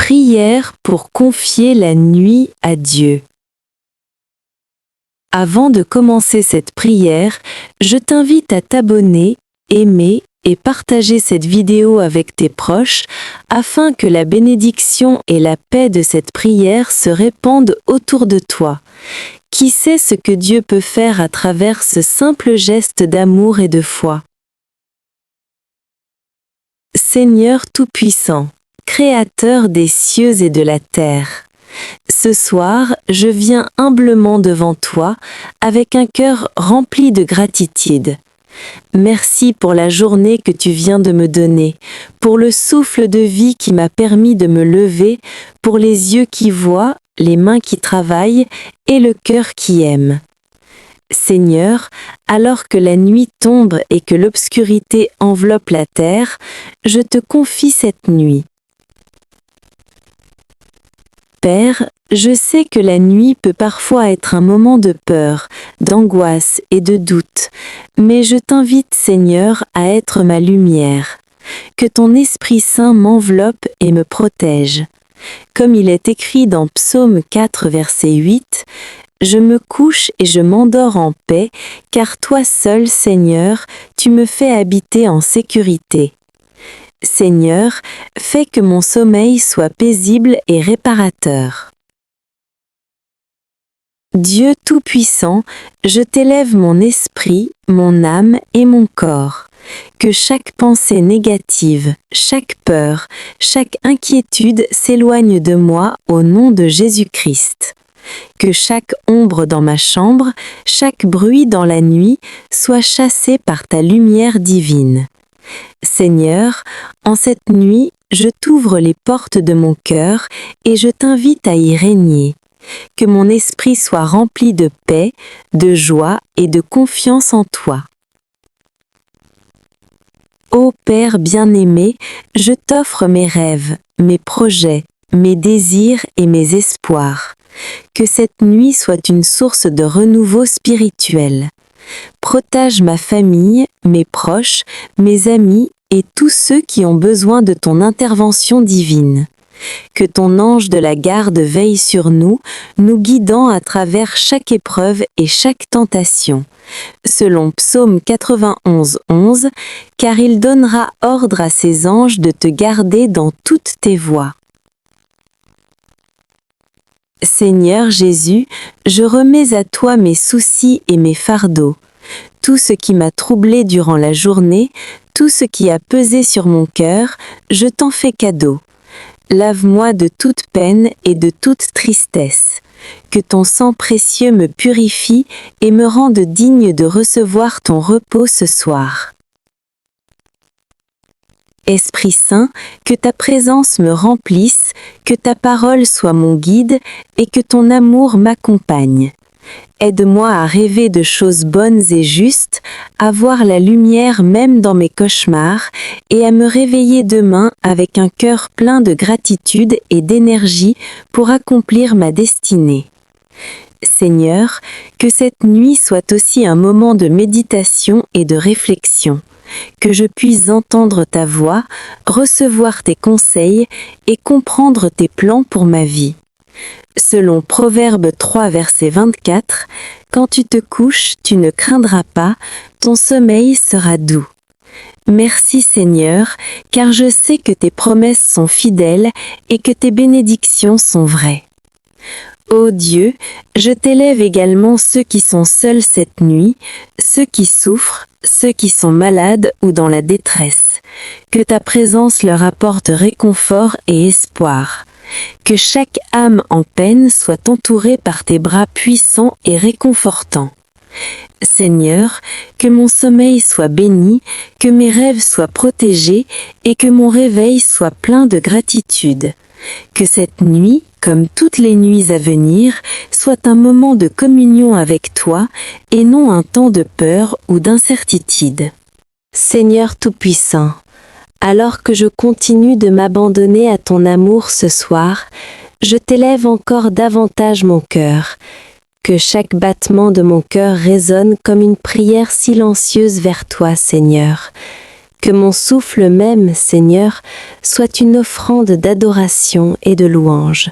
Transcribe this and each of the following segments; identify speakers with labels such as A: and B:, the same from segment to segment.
A: Prière pour confier la nuit à Dieu. Avant de commencer cette prière, je t'invite à t'abonner, aimer et partager cette vidéo avec tes proches afin que la bénédiction et la paix de cette prière se répandent autour de toi. Qui sait ce que Dieu peut faire à travers ce simple geste d'amour et de foi? Seigneur Tout-Puissant, Créateur des cieux et de la terre, ce soir, je viens humblement devant toi avec un cœur rempli de gratitude. Merci pour la journée que tu viens de me donner, pour le souffle de vie qui m'a permis de me lever, pour les yeux qui voient, les mains qui travaillent et le cœur qui aime. Seigneur, alors que la nuit tombe et que l'obscurité enveloppe la terre, je te confie cette nuit. Père, je sais que la nuit peut parfois être un moment de peur, d'angoisse et de doute, mais je t'invite, Seigneur, à être ma lumière. Que ton Esprit Saint m'enveloppe et me protège. Comme il est écrit dans Psaume 4, verset 8, « Je me couche et je m'endors en paix, car toi seul, Seigneur, tu me fais habiter en sécurité. » Seigneur, fais que mon sommeil soit paisible et réparateur. Dieu Tout-Puissant, je t'élève mon esprit, mon âme et mon corps. Que chaque pensée négative, chaque peur, chaque inquiétude s'éloigne de moi au nom de Jésus-Christ. Que chaque ombre dans ma chambre, chaque bruit dans la nuit soit chassé par ta lumière divine. Seigneur, en cette nuit, je t'ouvre les portes de mon cœur et je t'invite à y régner. Que mon esprit soit rempli de paix, de joie et de confiance en toi. Ô Père bien-aimé, je t'offre mes rêves, mes projets, mes désirs et mes espoirs. Que cette nuit soit une source de renouveau spirituel. Protège ma famille, mes proches, mes amis et tous ceux qui ont besoin de ton intervention divine. Que ton ange de la garde veille sur nous, nous guidant à travers chaque épreuve et chaque tentation. Selon Psaume 91, 11, car il donnera ordre à ses anges de te garder dans toutes tes voies. Seigneur Jésus, je remets à toi mes soucis et mes fardeaux. Tout ce qui m'a troublé durant la journée, tout ce qui a pesé sur mon cœur, je t'en fais cadeau. Lave-moi de toute peine et de toute tristesse. Que ton sang précieux me purifie et me rende digne de recevoir ton repos ce soir. Esprit Saint, que ta présence me remplisse, que ta parole soit mon guide et que ton amour m'accompagne. Aide-moi à rêver de choses bonnes et justes, à voir la lumière même dans mes cauchemars et à me réveiller demain avec un cœur plein de gratitude et d'énergie pour accomplir ma destinée. Seigneur, que cette nuit soit aussi un moment de méditation et de réflexion. Que je puisse entendre ta voix, recevoir tes conseils et comprendre tes plans pour ma vie. Selon Proverbe 3, verset 24, « Quand tu te couches, tu ne craindras pas, ton sommeil sera doux. » Merci Seigneur, car je sais que tes promesses sont fidèles et que tes bénédictions sont vraies. Ô Dieu, je t'élève également ceux qui sont seuls cette nuit, ceux qui souffrent, ceux qui sont malades ou dans la détresse. Que ta présence leur apporte réconfort et espoir. Que chaque âme en peine soit entourée par tes bras puissants et réconfortants. Seigneur, que mon sommeil soit béni, que mes rêves soient protégés et que mon réveil soit plein de gratitude. Que cette nuit, comme toutes les nuits à venir, soit un moment de communion avec toi et non un temps de peur ou d'incertitude. Seigneur Tout-Puissant, alors que je continue de m'abandonner à ton amour ce soir, je t'élève encore davantage mon cœur. Que chaque battement de mon cœur résonne comme une prière silencieuse vers toi, Seigneur. Que mon souffle même, Seigneur, soit une offrande d'adoration et de louange.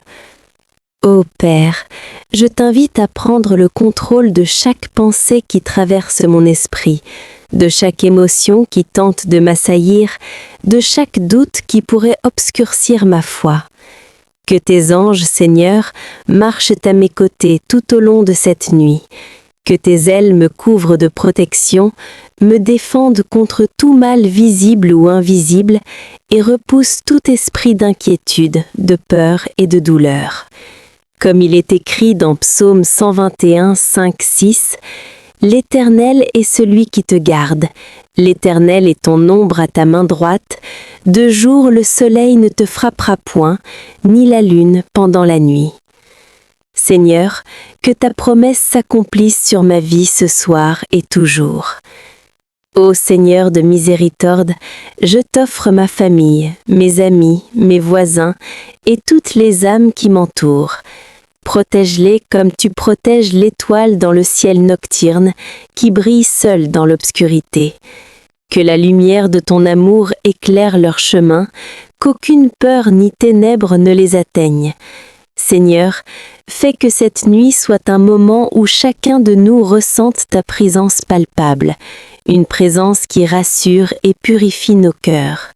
A: Ô Père, je t'invite à prendre le contrôle de chaque pensée qui traverse mon esprit, de chaque émotion qui tente de m'assaillir, de chaque doute qui pourrait obscurcir ma foi. Que tes anges, Seigneur, marchent à mes côtés tout au long de cette nuit. Que tes ailes me couvrent de protection, me défendent contre tout mal visible ou invisible et repoussent tout esprit d'inquiétude, de peur et de douleur. Comme il est écrit dans Psaume 121, 5, 6, « L'Éternel est celui qui te garde, l'Éternel est ton ombre à ta main droite, de jour le soleil ne te frappera point, ni la lune pendant la nuit. » Seigneur, que ta promesse s'accomplisse sur ma vie ce soir et toujours. Ô Seigneur de miséricorde, je t'offre ma famille, mes amis, mes voisins et toutes les âmes qui m'entourent. Protège-les comme tu protèges l'étoile dans le ciel nocturne qui brille seule dans l'obscurité. Que la lumière de ton amour éclaire leur chemin, qu'aucune peur ni ténèbres ne les atteignent. Seigneur, fais que cette nuit soit un moment où chacun de nous ressente ta présence palpable, une présence qui rassure et purifie nos cœurs.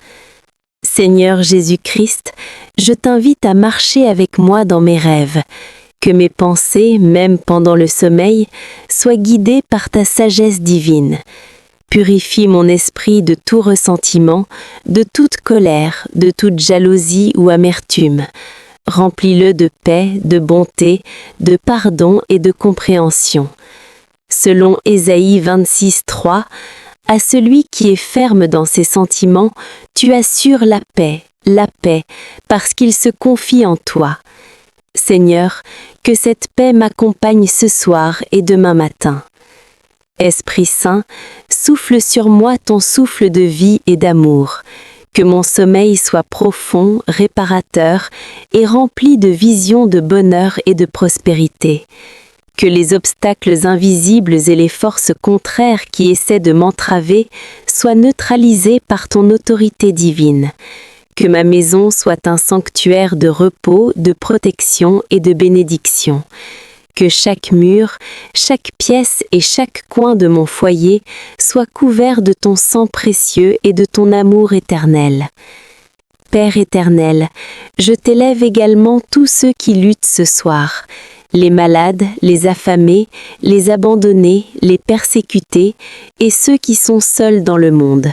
A: Seigneur Jésus-Christ, je t'invite à marcher avec moi dans mes rêves, que mes pensées, même pendant le sommeil, soient guidées par ta sagesse divine. Purifie mon esprit de tout ressentiment, de toute colère, de toute jalousie ou amertume. Remplis-le de paix, de bonté, de pardon et de compréhension. Selon Ésaïe 26, 3, « À celui qui est ferme dans ses sentiments, tu assures la paix, parce qu'il se confie en toi. » Seigneur, que cette paix m'accompagne ce soir et demain matin. Esprit Saint, souffle sur moi ton souffle de vie et d'amour. Que mon sommeil soit profond, réparateur et rempli de visions de bonheur et de prospérité. Que les obstacles invisibles et les forces contraires qui essaient de m'entraver soient neutralisés par ton autorité divine. Que ma maison soit un sanctuaire de repos, de protection et de bénédiction. Que chaque mur, chaque pièce et chaque coin de mon foyer soit couvert de ton sang précieux et de ton amour éternel. Père éternel, je t'élève également tous ceux qui luttent ce soir, les malades, les affamés, les abandonnés, les persécutés et ceux qui sont seuls dans le monde.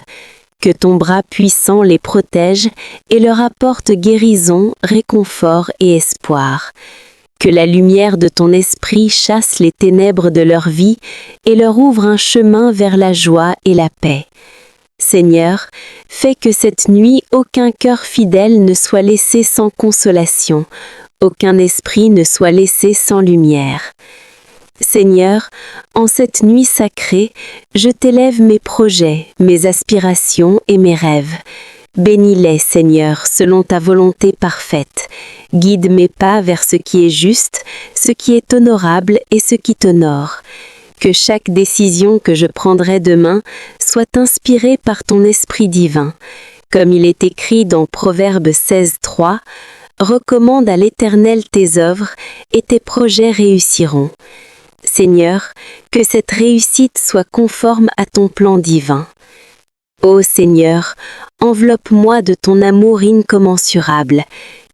A: Que ton bras puissant les protège et leur apporte guérison, réconfort et espoir. Que la lumière de ton esprit chasse les ténèbres de leur vie et leur ouvre un chemin vers la joie et la paix. Seigneur, fais que cette nuit aucun cœur fidèle ne soit laissé sans consolation, aucun esprit ne soit laissé sans lumière. Seigneur, en cette nuit sacrée, je t'élève mes projets, mes aspirations et mes rêves. Bénis-les, Seigneur, selon ta volonté parfaite. Guide mes pas vers ce qui est juste, ce qui est honorable et ce qui t'honore. Que chaque décision que je prendrai demain soit inspirée par ton esprit divin. Comme il est écrit dans Proverbe 16, 3, « Recommande à l'Éternel tes œuvres et tes projets réussiront. » Seigneur, que cette réussite soit conforme à ton plan divin. Ô Seigneur, enveloppe-moi de ton amour incommensurable,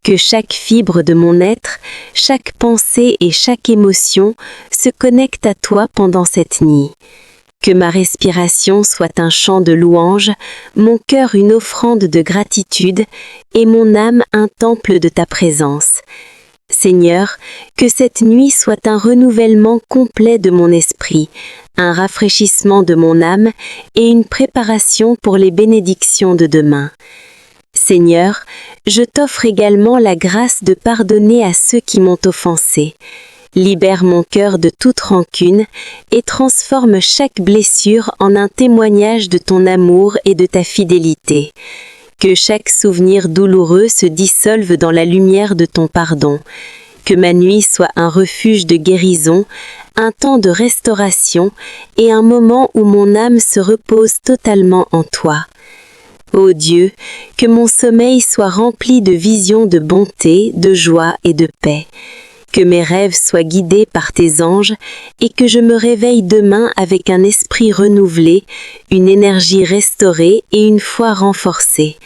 A: que chaque fibre de mon être, chaque pensée et chaque émotion se connecte à toi pendant cette nuit. Que ma respiration soit un chant de louange, mon cœur une offrande de gratitude et mon âme un temple de ta présence. Seigneur, que cette nuit soit un renouvellement complet de mon esprit, un rafraîchissement de mon âme et une préparation pour les bénédictions de demain. Seigneur, je t'offre également la grâce de pardonner à ceux qui m'ont offensé. Libère mon cœur de toute rancune et transforme chaque blessure en un témoignage de ton amour et de ta fidélité. Que chaque souvenir douloureux se dissolve dans la lumière de ton pardon. Que ma nuit soit un refuge de guérison, un temps de restauration et un moment où mon âme se repose totalement en toi. Ô Dieu, que mon sommeil soit rempli de visions de bonté, de joie et de paix. Que mes rêves soient guidés par tes anges et que je me réveille demain avec un esprit renouvelé, une énergie restaurée et une foi renforcée.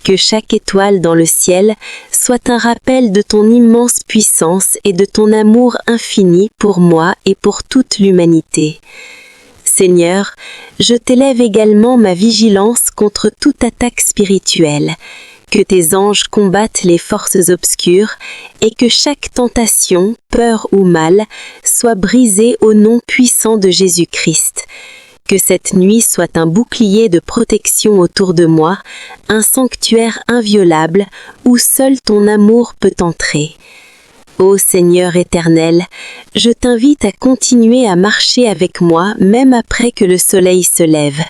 A: Que chaque étoile dans le ciel soit un rappel de ton immense puissance et de ton amour infini pour moi et pour toute l'humanité. Seigneur, je t'élève également ma vigilance contre toute attaque spirituelle. Que tes anges combattent les forces obscures et que chaque tentation, peur ou mal soit brisée au nom puissant de Jésus-Christ. Que cette nuit soit un bouclier de protection autour de moi, un sanctuaire inviolable où seul ton amour peut entrer. Ô Seigneur éternel, je t'invite à continuer à marcher avec moi même après que le soleil se lève.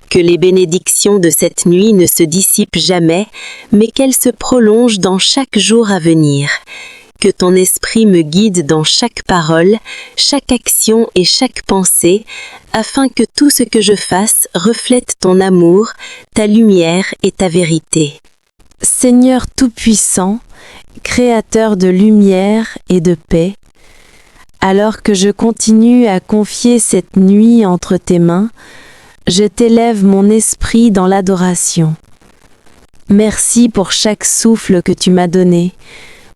A: Que les bénédictions de cette nuit ne se dissipent jamais, mais qu'elles se prolongent dans chaque jour à venir. Que ton esprit me guide dans chaque parole, chaque action et chaque pensée, afin que tout ce que je fasse reflète ton amour, ta lumière et ta vérité.
B: Seigneur Tout-Puissant, Créateur de lumière et de paix, alors que je continue à confier cette nuit entre tes mains, je t'élève mon esprit dans l'adoration. Merci pour chaque souffle que tu m'as donné,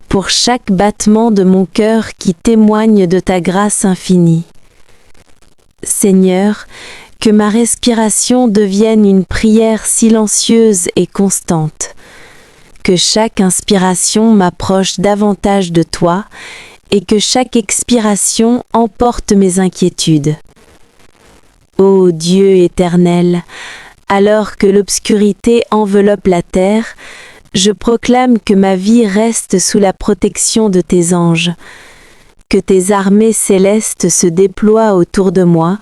B: pour chaque battement de mon cœur qui témoigne de ta grâce infinie. Seigneur, que ma respiration devienne une prière silencieuse et constante. Que chaque inspiration m'approche davantage de toi et que chaque expiration emporte mes inquiétudes. Ô Dieu éternel, alors que l'obscurité enveloppe la terre, je proclame que ma vie reste sous la protection de tes anges, que tes armées célestes se déploient autour de moi,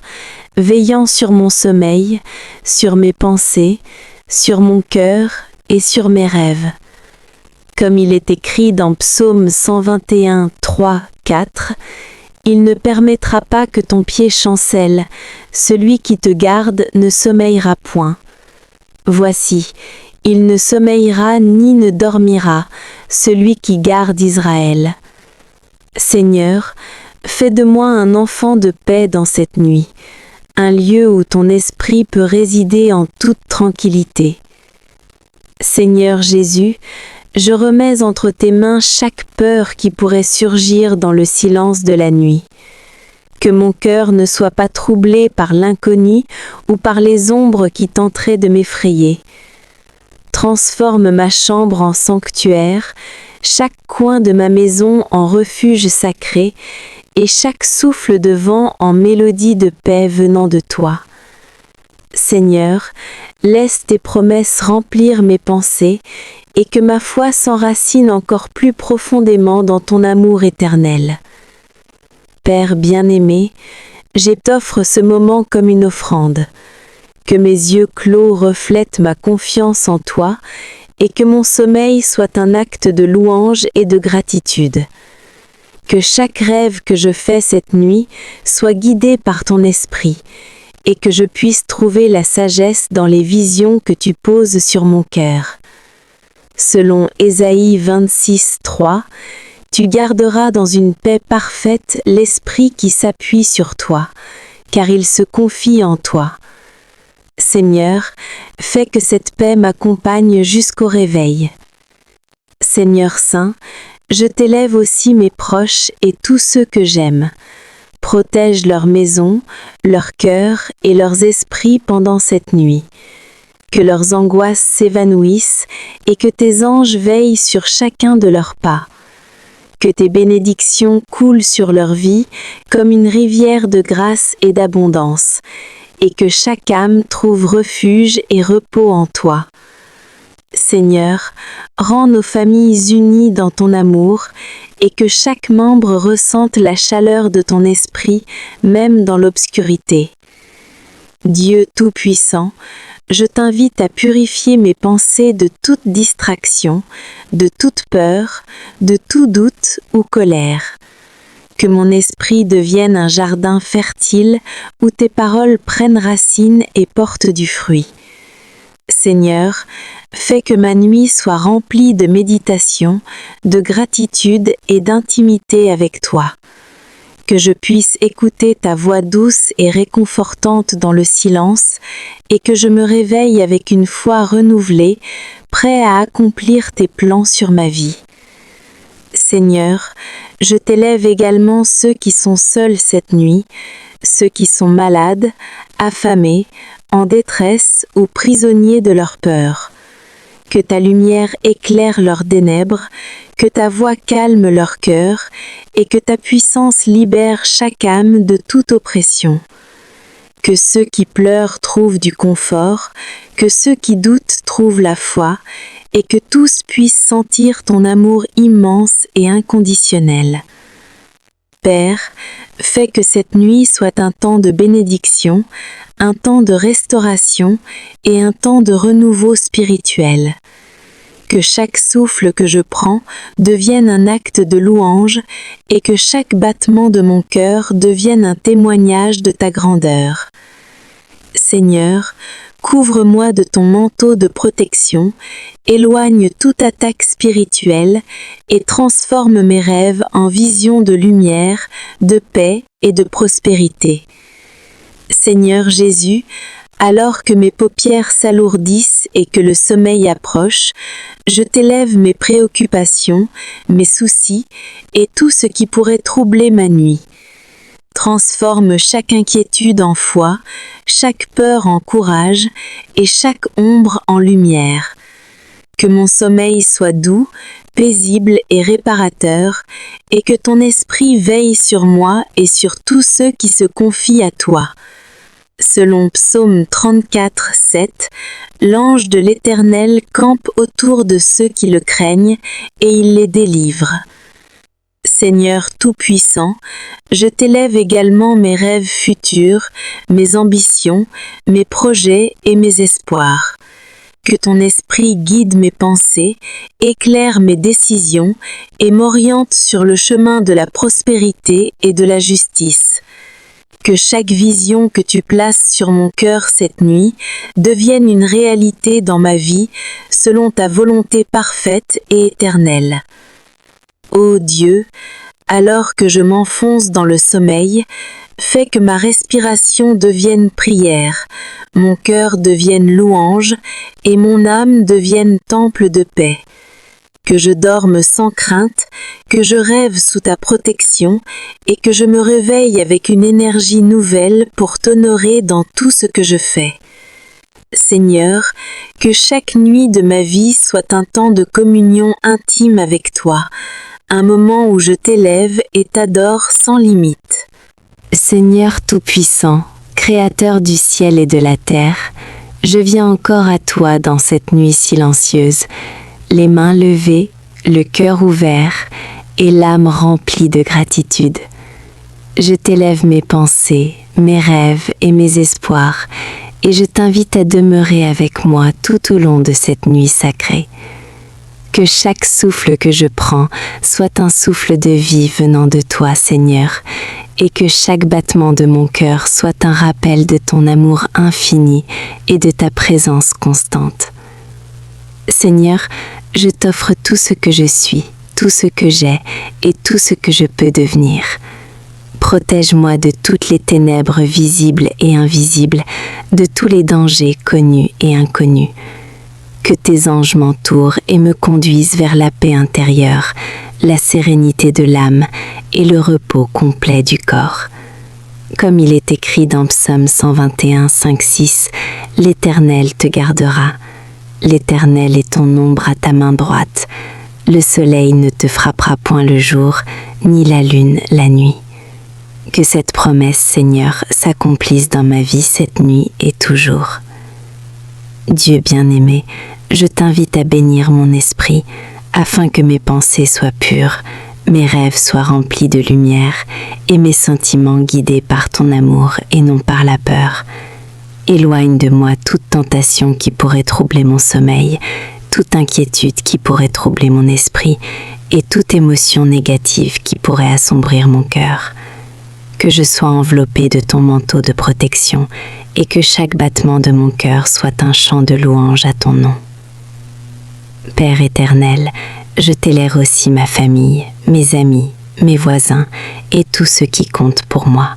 B: veillant sur mon sommeil, sur mes pensées, sur mon cœur et sur mes rêves. Comme il est écrit dans Psaume 121, 3, 4, « Il ne permettra pas que ton pied chancelle, celui qui te garde ne sommeillera point. Voici, il ne sommeillera ni ne dormira, celui qui garde Israël. Seigneur, fais de moi un enfant de paix dans cette nuit, un lieu où ton esprit peut résider en toute tranquillité. Seigneur Jésus, je remets entre tes mains chaque peur qui pourrait surgir dans le silence de la nuit. Que mon cœur ne soit pas troublé par l'inconnu ou par les ombres qui tenteraient de m'effrayer. Transforme ma chambre en sanctuaire, chaque coin de ma maison en refuge sacré et chaque souffle de vent en mélodie de paix venant de toi. Seigneur, laisse tes promesses remplir mes pensées et que ma foi s'enracine encore plus profondément dans ton amour éternel. Père bien-aimé, je t'offre ce moment comme une offrande. Que mes yeux clos reflètent ma confiance en toi et que mon sommeil soit un acte de louange et de gratitude. Que chaque rêve que je fais cette nuit soit guidé par ton esprit et que je puisse trouver la sagesse dans les visions que tu poses sur mon cœur. Selon Ésaïe 26, 3, tu garderas dans une paix parfaite l'esprit qui s'appuie sur toi, car il se confie en toi. Seigneur, fais que cette paix m'accompagne jusqu'au réveil. Seigneur Saint, je t'élève aussi mes proches et tous ceux que j'aime. Protège leur maison, leur cœur et leurs esprits pendant cette nuit. Que leurs angoisses s'évanouissent et que tes anges veillent sur chacun de leurs pas. Que tes bénédictions coulent sur leur vie comme une rivière de grâce et d'abondance, et que chaque âme trouve refuge et repos en toi. Seigneur, rends nos familles unies dans ton amour, et que chaque membre ressente la chaleur de ton esprit, même dans l'obscurité. Dieu Tout-Puissant, je t'invite à purifier mes pensées de toute distraction, de toute peur, de tout doute ou colère. Que mon esprit devienne un jardin fertile où tes paroles prennent racine et portent du fruit.
A: Seigneur, fais que ma nuit soit remplie de méditation, de gratitude et d'intimité avec toi. Que je puisse écouter ta voix douce et réconfortante dans le silence, et que je me réveille avec une foi renouvelée, prêt à accomplir tes plans sur ma vie. Seigneur, je t'élève également ceux qui sont seuls cette nuit, ceux qui sont malades, affamés, en détresse ou prisonniers de leur peur. Que ta lumière éclaire leurs ténèbres, que ta voix calme leur cœur, et que ta puissance libère chaque âme de toute oppression. Que ceux qui pleurent trouvent du confort, que ceux qui doutent trouvent la foi, et que tous puissent sentir ton amour immense et inconditionnel. Père, fais que cette nuit soit un temps de bénédiction, un temps de restauration et un temps de renouveau spirituel. Que chaque souffle que je prends devienne un acte de louange et que chaque battement de mon cœur devienne un témoignage de ta grandeur. Seigneur, couvre-moi de ton manteau de protection, éloigne toute attaque spirituelle et transforme mes rêves en visions de lumière, de paix et de prospérité. Seigneur Jésus, alors que mes paupières s'alourdissent et que le sommeil approche, je t'élève mes préoccupations, mes soucis et tout ce qui pourrait troubler ma nuit. Transforme chaque inquiétude en foi, chaque peur en courage et chaque ombre en lumière. Que mon sommeil soit doux, paisible et réparateur, et que ton esprit veille sur moi et sur tous ceux qui se confient à toi. Selon Psaume 34, 7, l'ange de l'Éternel campe autour de ceux qui le craignent et il les délivre. Seigneur Tout-Puissant, je t'élève également mes rêves futurs, mes ambitions, mes projets et mes espoirs. Que ton esprit guide mes pensées, éclaire mes décisions et m'oriente sur le chemin de la prospérité et de la justice. Que chaque vision que tu places sur mon cœur cette nuit devienne une réalité dans ma vie selon ta volonté parfaite et éternelle. Ô Dieu, alors que je m'enfonce dans le sommeil, fais que ma respiration devienne prière, mon cœur devienne louange et mon âme devienne temple de paix. Que je dorme sans crainte, que je rêve sous ta protection et que je me réveille avec une énergie nouvelle pour t'honorer dans tout ce que je fais. Seigneur, que chaque nuit de ma vie soit un temps de communion intime avec toi, un moment où je t'élève et t'adore sans limite.
B: Seigneur Tout-Puissant, Créateur du ciel et de la terre, je viens encore à toi dans cette nuit silencieuse, les mains levées, le cœur ouvert et l'âme remplie de gratitude. Je t'élève mes pensées, mes rêves et mes espoirs, et je t'invite à demeurer avec moi tout au long de cette nuit sacrée. Que chaque souffle que je prends soit un souffle de vie venant de toi, Seigneur, et que chaque battement de mon cœur soit un rappel de ton amour infini et de ta présence constante. Seigneur, je t'offre tout ce que je suis, tout ce que j'ai et tout ce que je peux devenir. Protège-moi de toutes les ténèbres visibles et invisibles, de tous les dangers connus et inconnus. Que tes anges m'entourent et me conduisent vers la paix intérieure, la sérénité de l'âme et le repos complet du corps. Comme il est écrit dans Psaume 121, 5-6, l'Éternel te gardera. L'Éternel est ton ombre à ta main droite. Le soleil ne te frappera point le jour, ni la lune la nuit. Que cette promesse, Seigneur, s'accomplisse dans ma vie cette nuit et toujours. Dieu bien-aimé, je t'invite à bénir mon esprit, afin que mes pensées soient pures, mes rêves soient remplis de lumière, et mes sentiments guidés par ton amour et non par la peur. Éloigne de moi toute tentation qui pourrait troubler mon sommeil, toute inquiétude qui pourrait troubler mon esprit, et toute émotion négative qui pourrait assombrir mon cœur.
A: que je sois enveloppé de ton manteau de protection et que chaque battement de mon cœur soit un chant de louange à ton nom. Père éternel, je t'élève aussi ma famille, mes amis, mes voisins et tous ceux qui comptent pour moi.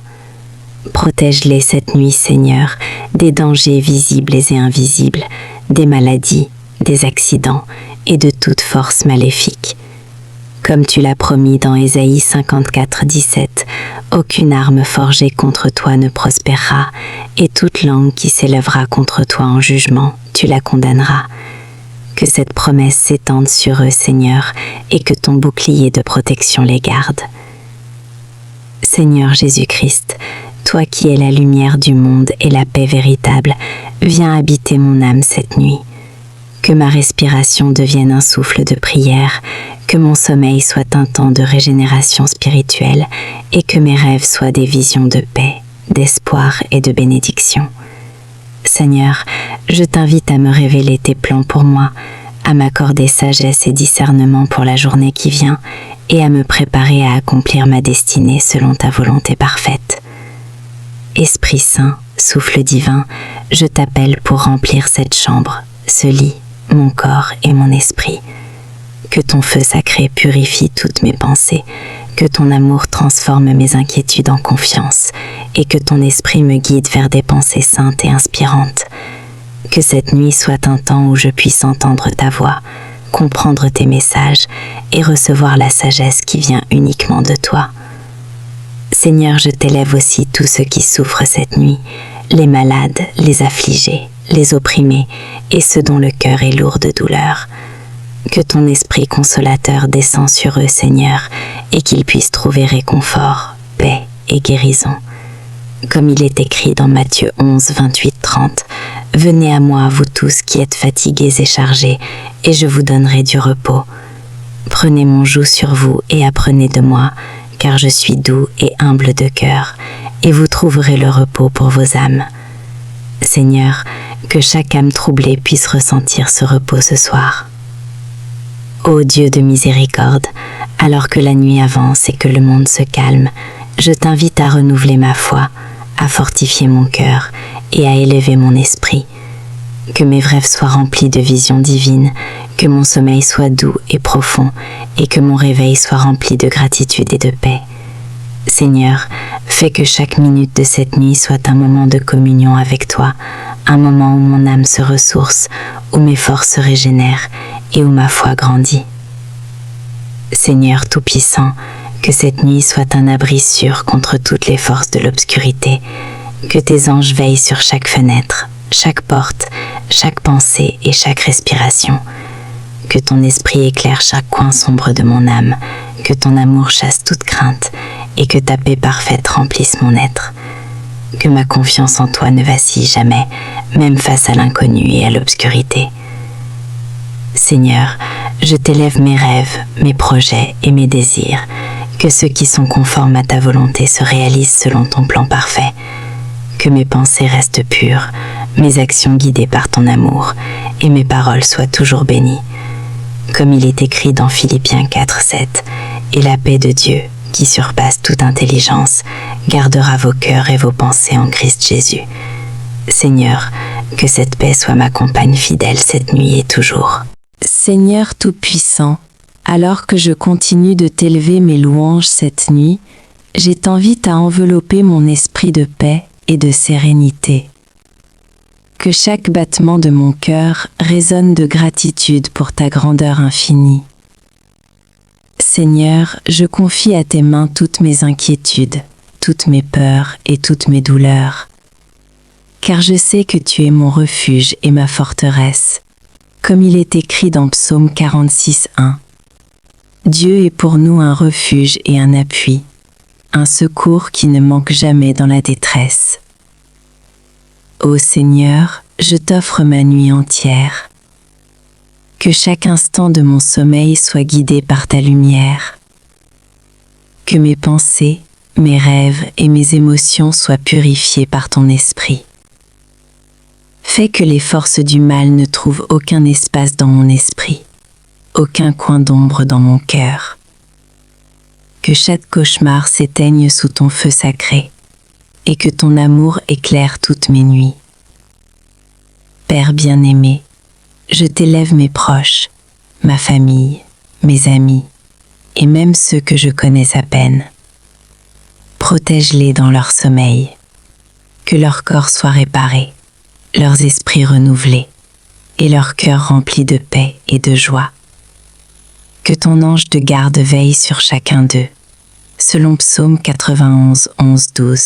A: Protège-les cette nuit, Seigneur, des dangers visibles et invisibles, des maladies, des accidents et de toute force maléfique. Comme tu l'as promis dans Ésaïe 54, 17, aucune arme forgée contre toi ne prospérera, et toute langue qui s'élèvera contre toi en jugement, tu la condamneras. Que cette promesse s'étende sur eux, Seigneur, et que ton bouclier de protection les garde. Seigneur Jésus-Christ, toi qui es la lumière du monde et la paix véritable, viens habiter mon âme cette nuit. Que ma respiration devienne un souffle de prière, que mon sommeil soit un temps de régénération spirituelle et que mes rêves soient des visions de paix, d'espoir et de bénédiction. Seigneur, je t'invite à me révéler tes plans pour moi, à m'accorder sagesse et discernement pour la journée qui vient et à me préparer à accomplir ma destinée selon ta volonté parfaite. Esprit Saint, souffle divin, je t'appelle pour remplir cette chambre, ce lit, mon corps et mon esprit. Que ton feu sacré purifie toutes mes pensées, que ton amour transforme mes inquiétudes en confiance et que ton esprit me guide vers des pensées saintes et inspirantes. Que cette nuit soit un temps où je puisse entendre ta voix, comprendre tes messages et recevoir la sagesse qui vient uniquement de toi. Seigneur, je t'élève aussi tous ceux qui souffrent cette nuit, les malades, les affligés, les opprimés et ceux dont le cœur est lourd de douleur. Que ton esprit consolateur descend sur eux, Seigneur, et qu'ils puissent trouver réconfort, paix et guérison. Comme il est écrit dans Matthieu 11, 28, 30, « Venez à moi, vous tous qui êtes fatigués et chargés, et je vous donnerai du repos. Prenez mon joug sur vous et apprenez de moi, car je suis doux et humble de cœur, et vous trouverez le repos pour vos âmes. » Seigneur, que chaque âme troublée puisse ressentir ce repos ce soir. Ô Dieu de miséricorde, alors que la nuit avance et que le monde se calme, je t'invite à renouveler ma foi, à fortifier mon cœur et à élever mon esprit. Que mes rêves soient remplis de visions divines, que mon sommeil soit doux et profond et que mon réveil soit rempli de gratitude et de paix. Seigneur, fais que chaque minute de cette nuit soit un moment de communion avec toi, un moment où mon âme se ressource, où mes forces se régénèrent et où ma foi grandit. Seigneur Tout-Puissant, que cette nuit soit un abri sûr contre toutes les forces de l'obscurité, que tes anges veillent sur chaque fenêtre, chaque porte, chaque pensée et chaque respiration, que ton esprit éclaire chaque coin sombre de mon âme, que ton amour chasse toute crainte et que ta paix parfaite remplisse mon être. Que ma confiance en toi ne vacille jamais, même face à l'inconnu et à l'obscurité. Seigneur, je t'élève mes rêves, mes projets et mes désirs, que ceux qui sont conformes à ta volonté se réalisent selon ton plan parfait, que mes pensées restent pures, mes actions guidées par ton amour, et mes paroles soient toujours bénies. Comme il est écrit dans Philippiens 4, 7, « Et la paix de Dieu, qui surpasse toute intelligence, gardera vos cœurs et vos pensées en Christ Jésus. » Seigneur, que cette paix soit ma compagne fidèle cette nuit et toujours.
B: Seigneur Tout-Puissant, alors que je continue de t'élever mes louanges cette nuit, je t'invite à envelopper mon esprit de paix et de sérénité. Que chaque battement de mon cœur résonne de gratitude pour ta grandeur infinie. Seigneur, je confie à tes mains toutes mes inquiétudes, toutes mes peurs et toutes mes douleurs. Car je sais que tu es mon refuge et ma forteresse, comme il est écrit dans Psaume 46, 1. Dieu est pour nous un refuge et un appui, un secours qui ne manque jamais dans la détresse. Ô Seigneur, je t'offre ma nuit entière. Que chaque instant de mon sommeil soit guidé par ta lumière. Que mes pensées, mes rêves et mes émotions soient purifiés par ton esprit. Fais que les forces du mal ne trouvent aucun espace dans mon esprit, aucun coin d'ombre dans mon cœur.
A: que chaque cauchemar s'éteigne sous ton feu sacré, et que ton amour éclaire toutes mes nuits. Père bien-aimé, je t'élève mes proches, ma famille, mes amis, et même ceux que je connais à peine. Protège-les dans leur sommeil, que leur corps soit réparé, leurs esprits renouvelés, et leur cœur rempli de paix et de joie. Que ton ange de garde veille sur chacun d'eux, selon Psaume 91, 11, 12.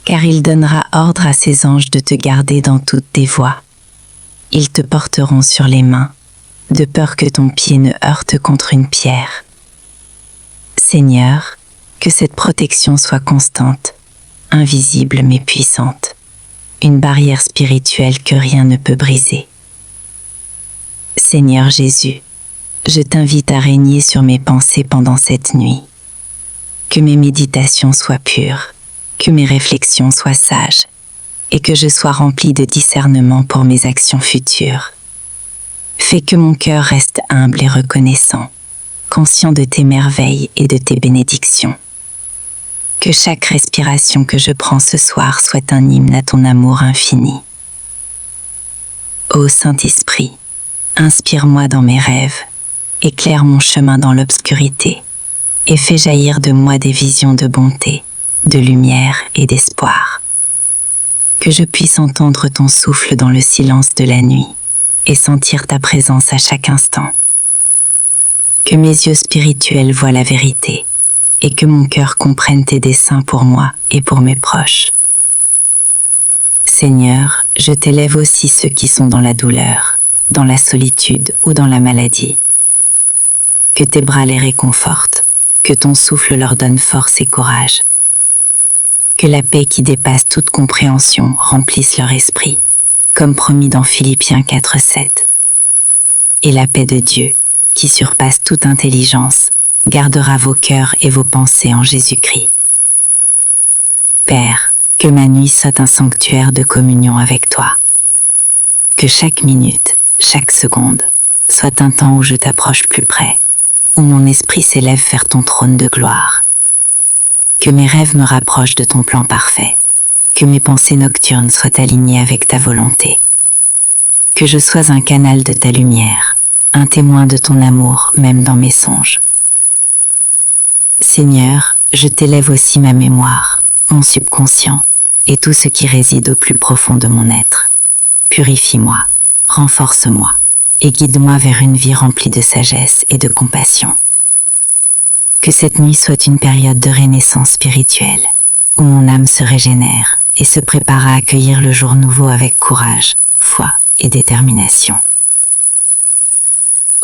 A: Car il donnera ordre à ses anges de te garder dans toutes tes voies. Ils te porteront sur les mains, de peur que ton pied ne heurte contre une pierre. Seigneur, que cette protection soit constante, invisible mais puissante, une barrière spirituelle que rien ne peut briser. Seigneur Jésus, je t'invite à régner sur mes pensées pendant cette nuit. Que mes méditations soient pures, que mes réflexions soient sages, et que je sois rempli de discernement pour mes actions futures. Fais que mon cœur reste humble et reconnaissant, conscient de tes merveilles et de tes bénédictions. Que chaque respiration que je prends ce soir soit un hymne à ton amour infini. Ô Saint-Esprit, inspire-moi dans mes rêves, éclaire mon chemin dans l'obscurité, et fais jaillir de moi des visions de bonté, de lumière et d'espoir. Que je puisse entendre ton souffle dans le silence de la nuit, et sentir ta présence à chaque instant. Que mes yeux spirituels voient la vérité, et que mon cœur comprenne tes desseins pour moi et pour mes proches. Seigneur, je t'élève aussi ceux qui sont dans la douleur, dans la solitude ou dans la maladie. Que tes bras les réconfortent, que ton souffle leur donne force et courage. Que la paix qui dépasse toute compréhension remplisse leur esprit, comme promis dans Philippiens 4:7. Et la paix de Dieu, qui surpasse toute intelligence, gardera vos cœurs et vos pensées en Jésus-Christ. Père, que ma nuit soit un sanctuaire de communion avec toi. Que chaque minute, chaque seconde, soit un temps où je t'approche plus près, où mon esprit s'élève vers ton trône de gloire. Que mes rêves me rapprochent de ton plan parfait, que mes pensées nocturnes soient alignées avec ta volonté. Que je sois un canal de ta lumière, un témoin de ton amour même dans mes songes. Seigneur, je t'élève aussi ma mémoire, mon subconscient, et tout ce qui réside au plus profond de mon être. Purifie-moi, renforce-moi, et guide-moi vers une vie remplie de sagesse et de compassion. Que cette nuit soit une période de renaissance spirituelle, où mon âme se régénère et se prépare à accueillir le jour nouveau avec courage, foi et détermination.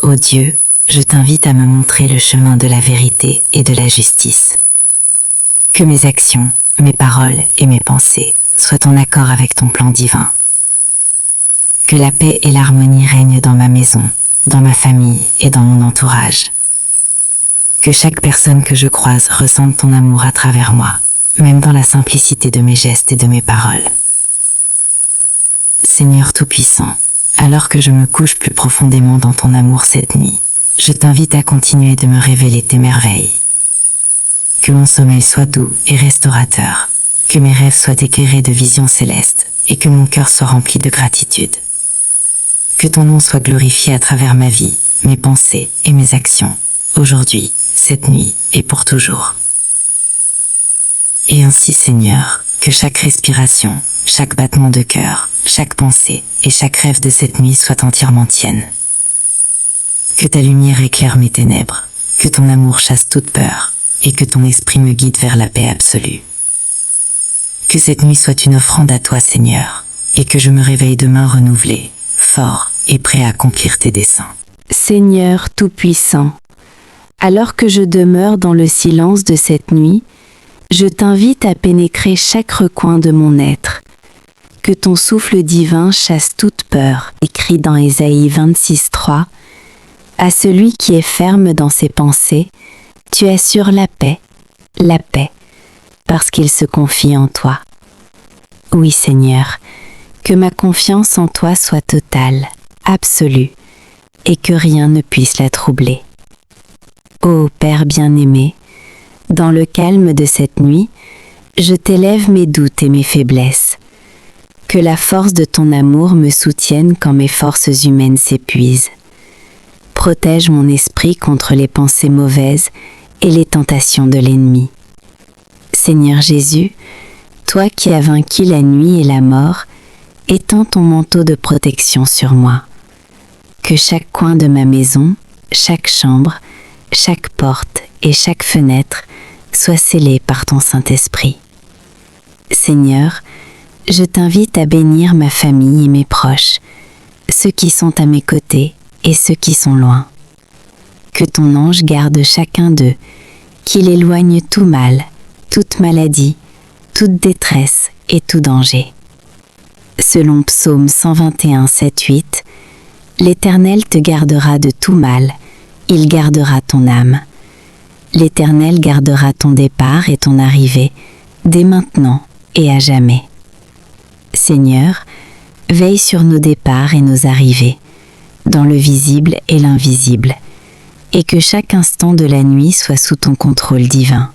A: Ô Dieu, je t'invite à me montrer le chemin de la vérité et de la justice. Que mes actions, mes paroles et mes pensées soient en accord avec ton plan divin. Que la paix et l'harmonie règnent dans ma maison, dans ma famille et dans mon entourage. Que chaque personne que je croise ressente ton amour à travers moi, même dans la simplicité de mes gestes et de mes paroles. Seigneur Tout-Puissant, alors que je me couche plus profondément dans ton amour cette nuit, je t'invite à continuer de me révéler tes merveilles. Que mon sommeil soit doux et restaurateur, que mes rêves soient éclairés de visions célestes, et que mon cœur soit rempli de gratitude. Que ton nom soit glorifié à travers ma vie, mes pensées et mes actions, aujourd'hui, cette nuit et pour toujours. Et ainsi, Seigneur, que chaque respiration, chaque battement de cœur, chaque pensée et chaque rêve de cette nuit soit entièrement tienne. Que ta lumière éclaire mes ténèbres, que ton amour chasse toute peur, et que ton esprit me guide vers la paix absolue. Que cette nuit soit une offrande à toi, Seigneur, et que je me réveille demain renouvelé, fort et prêt à accomplir tes desseins.
B: Seigneur Tout-Puissant, alors que je demeure dans le silence de cette nuit, je t'invite à pénétrer chaque recoin de mon être. Que ton souffle divin chasse toute peur, écrit dans Ésaïe 26:3. À celui qui est ferme dans ses pensées, tu assures la paix, parce qu'il se confie en toi. Oui, Seigneur, que ma confiance en toi soit totale, absolue, et que rien ne puisse la troubler.
A: Ô Père bien-aimé, dans le calme de cette nuit, je t'élève mes doutes et mes faiblesses. Que la force de ton amour me soutienne quand mes forces humaines s'épuisent. Protège mon esprit contre les pensées mauvaises et les tentations de l'ennemi. Seigneur Jésus, toi qui as vaincu la nuit et la mort, étends ton manteau de protection sur moi. Que chaque coin de ma maison, chaque chambre, chaque porte et chaque fenêtre soit scellé par ton Saint-Esprit. Seigneur, je t'invite à bénir ma famille et mes proches, ceux qui sont à mes côtés et ceux qui sont loin. Que ton ange garde chacun d'eux, qu'il éloigne tout mal, toute maladie, toute détresse et tout danger. Selon Psaume 121, 7-8, l'Éternel te gardera de tout mal, il gardera ton âme. L'Éternel gardera ton départ et ton arrivée, dès maintenant et à jamais. Seigneur, veille sur nos départs et nos arrivées, dans le visible et l'invisible, et que chaque instant de la nuit soit sous ton contrôle divin.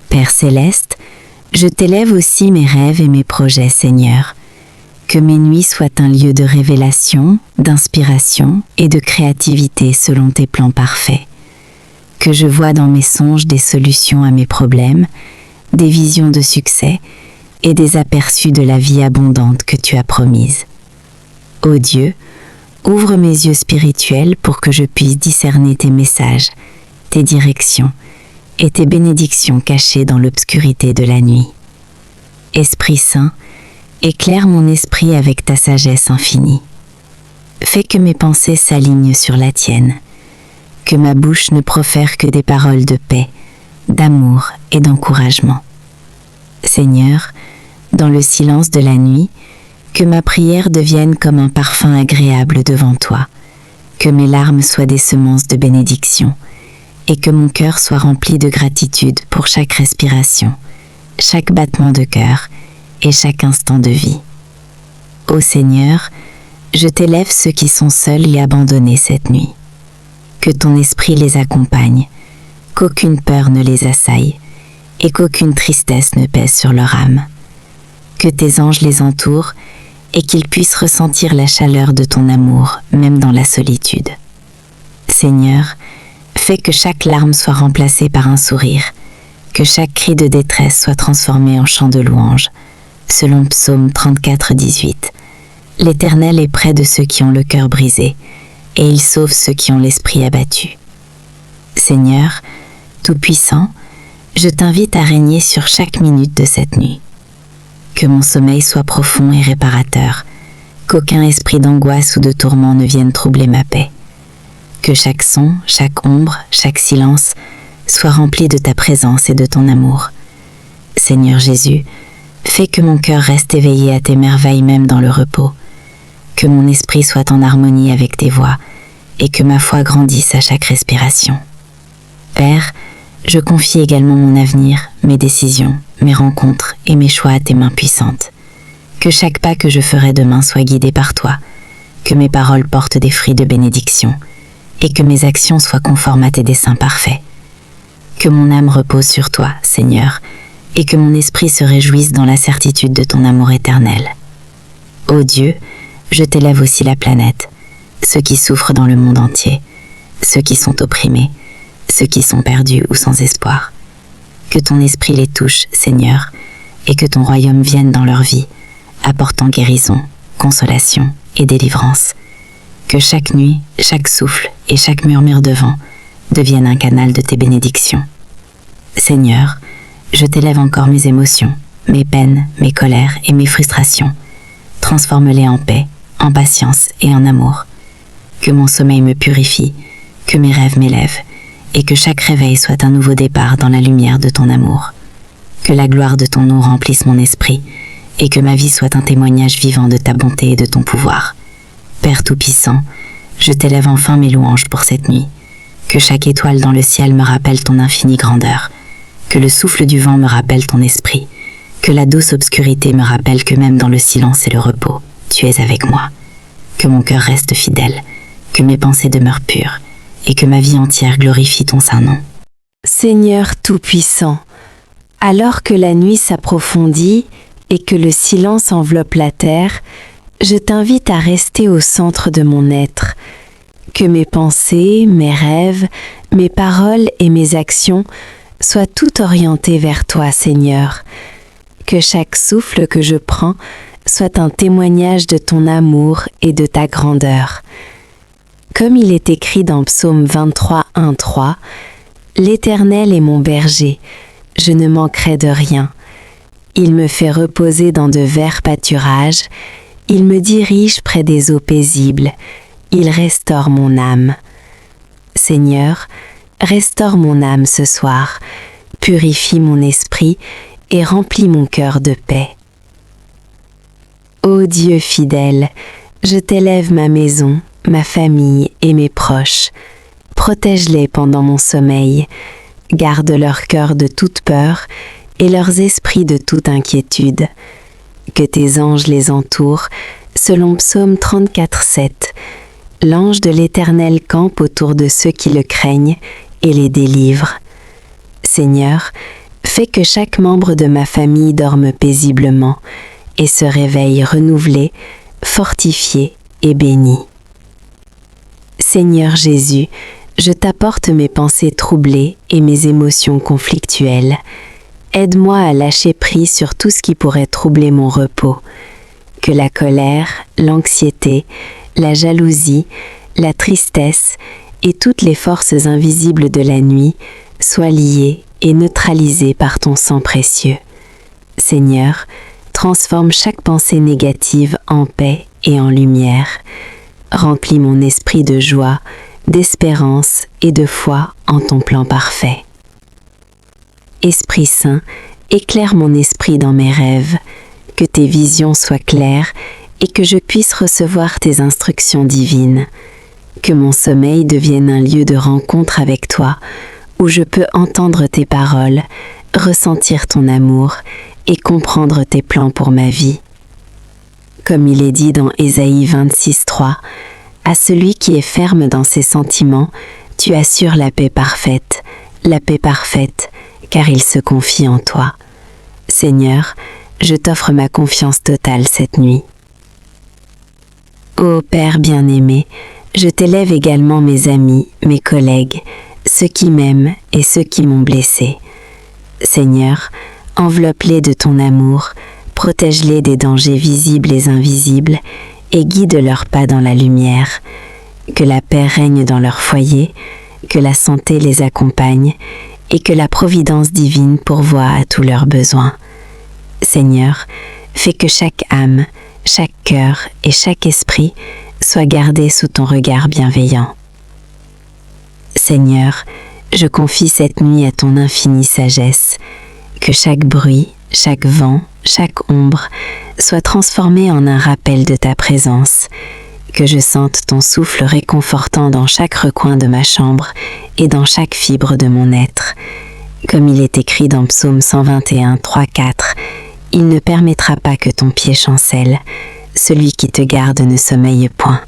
A: Père céleste, je t'élève aussi mes rêves et mes projets, Seigneur. Que mes nuits soient un lieu de révélation, d'inspiration et de créativité selon tes plans parfaits. Que je vois dans mes songes des solutions à mes problèmes, des visions de succès et des aperçus de la vie abondante que tu as promise. Ô Dieu, ouvre mes yeux spirituels pour que je puisse discerner tes messages, tes directions et tes bénédictions cachées dans l'obscurité de la nuit. Esprit Saint, éclaire mon esprit avec ta sagesse infinie. Fais que mes pensées s'alignent sur la tienne, que ma bouche ne profère que des paroles de paix, d'amour et d'encouragement. Seigneur, dans le silence de la nuit, que ma prière devienne comme un parfum agréable devant toi, que mes larmes soient des semences de bénédiction, et que mon cœur soit rempli de gratitude pour chaque respiration, chaque battement de cœur et chaque instant de vie. Ô Seigneur, je t'élève ceux qui sont seuls et abandonnés cette nuit. Que ton esprit les accompagne, qu'aucune peur ne les assaille et qu'aucune tristesse ne pèse sur leur âme. Que tes anges les entourent et qu'ils puissent ressentir la chaleur de ton amour, même dans la solitude. Seigneur, fais que chaque larme soit remplacée par un sourire, que chaque cri de détresse soit transformé en chant de louange. Selon Psaume 34, 18, l'Éternel est près de ceux qui ont le cœur brisé, et il sauve ceux qui ont l'esprit abattu. Seigneur, Tout-Puissant, je t'invite à régner sur chaque minute de cette nuit. Que mon sommeil soit profond et réparateur, qu'aucun esprit d'angoisse ou de tourment ne vienne troubler ma paix. Que chaque son, chaque ombre, chaque silence soit rempli de ta présence et de ton amour. Seigneur Jésus, fais que mon cœur reste éveillé à tes merveilles même dans le repos, que mon esprit soit en harmonie avec tes voies et que ma foi grandisse à chaque respiration. Père, je confie également mon avenir, mes décisions, mes rencontres et mes choix à tes mains puissantes. Que chaque pas que je ferai demain soit guidé par toi, que mes paroles portent des fruits de bénédiction et que mes actions soient conformes à tes desseins parfaits. Que mon âme repose sur toi, Seigneur, et que mon esprit se réjouisse dans la certitude de ton amour éternel. Ô Dieu, je t'élève aussi la planète, ceux qui souffrent dans le monde entier, ceux qui sont opprimés, ceux qui sont perdus ou sans espoir. Que ton esprit les touche, Seigneur, et que ton royaume vienne dans leur vie, apportant guérison, consolation et délivrance. Que chaque nuit, chaque souffle et chaque murmure de vent deviennent un canal de tes bénédictions. Seigneur, je t'élève encore mes émotions, mes peines, mes colères et mes frustrations. Transforme-les en paix, en patience et en amour. Que mon sommeil me purifie, que mes rêves m'élèvent, et que chaque réveil soit un nouveau départ dans la lumière de ton amour. Que la gloire de ton nom remplisse mon esprit, et que ma vie soit un témoignage vivant de ta bonté et de ton pouvoir. Père Tout-Puissant, je t'élève enfin mes louanges pour cette nuit. Que chaque étoile dans le ciel me rappelle ton infinie grandeur. Que le souffle du vent me rappelle ton esprit. Que la douce obscurité me rappelle que même dans le silence et le repos, tu es avec moi. Que mon cœur reste fidèle. Que mes pensées demeurent pures.
C: et que ma vie entière glorifie ton saint nom.
B: Seigneur Tout-Puissant, alors que la nuit s'approfondit et que le silence enveloppe la terre, je t'invite à rester au centre de mon être. Que mes pensées, mes rêves, mes paroles et mes actions soient toutes orientées vers toi, Seigneur. Que chaque souffle que je prends soit un témoignage de ton amour et de ta grandeur. Comme il est écrit dans Psaume 23, 1, 3, « L'Éternel est mon berger, je ne manquerai de rien. Il me fait reposer dans de verts pâturages, il me dirige près des eaux paisibles, il restaure mon âme. » Seigneur, restaure mon âme ce soir, purifie mon esprit et remplis mon cœur de paix. Ô Dieu fidèle, je t'élève ma maison, ma famille et mes proches. Protège-les pendant mon sommeil, garde leur cœur de toute peur et leurs esprits de toute inquiétude. Que tes anges les entourent, selon Psaume 34, 7. L'ange de l'Éternel campe autour de ceux qui le craignent et les délivre. Seigneur, fais que chaque membre de ma famille dorme paisiblement et se réveille renouvelé, fortifié et béni. Seigneur Jésus, je t'apporte mes pensées troublées et mes émotions conflictuelles. Aide-moi à lâcher prise sur tout ce qui pourrait troubler mon repos. Que la colère, l'anxiété, la jalousie, la tristesse et toutes les forces invisibles de la nuit soient liées et neutralisées par ton sang précieux. Seigneur, transforme chaque pensée négative en paix et en lumière. Remplis mon esprit de joie, d'espérance et de foi en ton plan parfait. Esprit Saint, éclaire mon esprit dans mes rêves, que tes visions soient claires et que je puisse recevoir tes instructions divines. Que mon sommeil devienne un lieu de rencontre avec toi, où je peux entendre tes paroles, ressentir ton amour et comprendre tes plans pour ma vie. Comme il est dit dans Ésaïe 26, 3, « À celui qui est ferme dans ses sentiments, tu assures la paix parfaite, car il se confie en toi. » Seigneur, je t'offre ma confiance totale cette nuit. Ô Père bien-aimé, je t'élève également mes amis, mes collègues, ceux qui m'aiment et ceux qui m'ont blessé. Seigneur, enveloppe-les de ton amour, protège-les des dangers visibles et invisibles, et guide leurs pas dans la lumière. Que la paix règne dans leur foyer, que la santé les accompagne, et que la providence divine pourvoie à tous leurs besoins. Seigneur, fais que chaque âme, chaque cœur et chaque esprit soit gardé sous ton regard bienveillant. Seigneur, je confie cette nuit à ton infinie sagesse, que chaque bruit, chaque vent, chaque ombre soit transformé en un rappel de ta présence, que je sente ton souffle réconfortant dans chaque recoin de ma chambre et dans chaque fibre de mon être. Comme il est écrit dans Psaume 121, 3, 4, « Il ne permettra pas que ton pied chancelle, celui qui te garde ne sommeille point.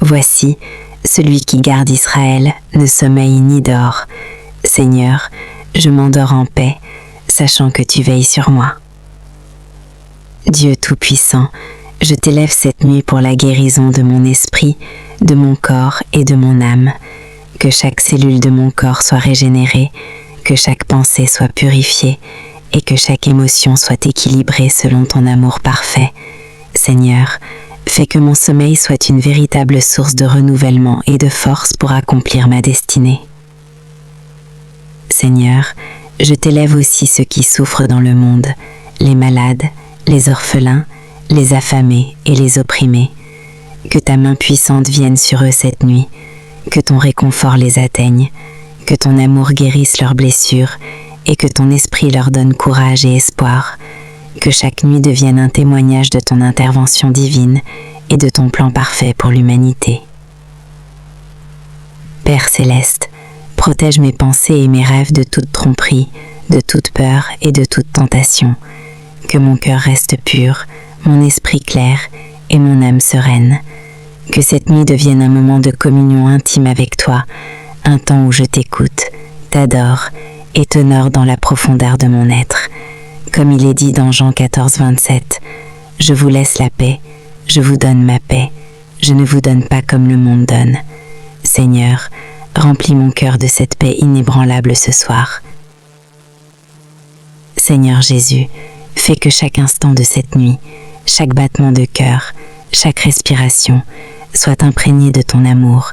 B: Voici, celui qui garde Israël ne sommeille ni dort. Seigneur, je m'endors en paix, sachant que tu veilles sur moi. » Dieu Tout-Puissant, je t'élève cette nuit pour la guérison de mon esprit, de mon corps et de mon âme. Que chaque cellule de mon corps soit régénérée, que chaque pensée soit purifiée et que chaque émotion soit équilibrée selon ton amour parfait. Seigneur, fais que mon sommeil soit une véritable source de renouvellement et de force pour accomplir ma destinée. Seigneur, je t'élève aussi ceux qui souffrent dans le monde, les malades, les orphelins, les affamés et les opprimés. Que ta main puissante vienne sur eux cette nuit, que ton réconfort les atteigne, que ton amour guérisse leurs blessures et que ton esprit leur donne courage et espoir. Que chaque nuit devienne un témoignage de ton intervention divine et de ton plan parfait pour l'humanité. Père céleste, protège mes pensées et mes rêves de toute tromperie, de toute peur et de toute tentation. Que mon cœur reste pur, mon esprit clair et mon âme sereine.
C: Que cette nuit devienne un moment de communion intime avec toi, un temps où je t'écoute, t'adore et t'honore dans la profondeur de mon être. Comme il est dit dans Jean 14, 27, « Je vous laisse la paix, je vous donne ma paix, je ne vous donne pas comme le monde donne. » Seigneur, remplis mon cœur de cette paix inébranlable ce soir. Seigneur Jésus, fais que chaque instant de cette nuit, chaque battement de cœur, chaque respiration soit imprégné de ton amour,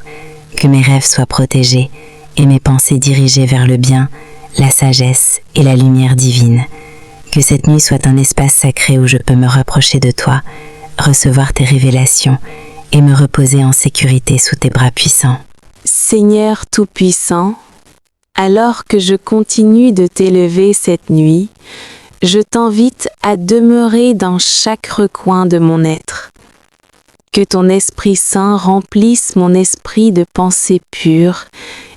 C: que mes rêves soient protégés et mes pensées dirigées vers le bien, la sagesse et la lumière divine. Que cette nuit soit un espace sacré où je peux me rapprocher de toi, recevoir tes révélations et me reposer en sécurité sous tes bras puissants.
B: Seigneur Tout-Puissant, alors que je continue de t'élever cette nuit, je t'invite à demeurer dans chaque recoin de mon être. Que ton Esprit Saint remplisse mon esprit de pensées pures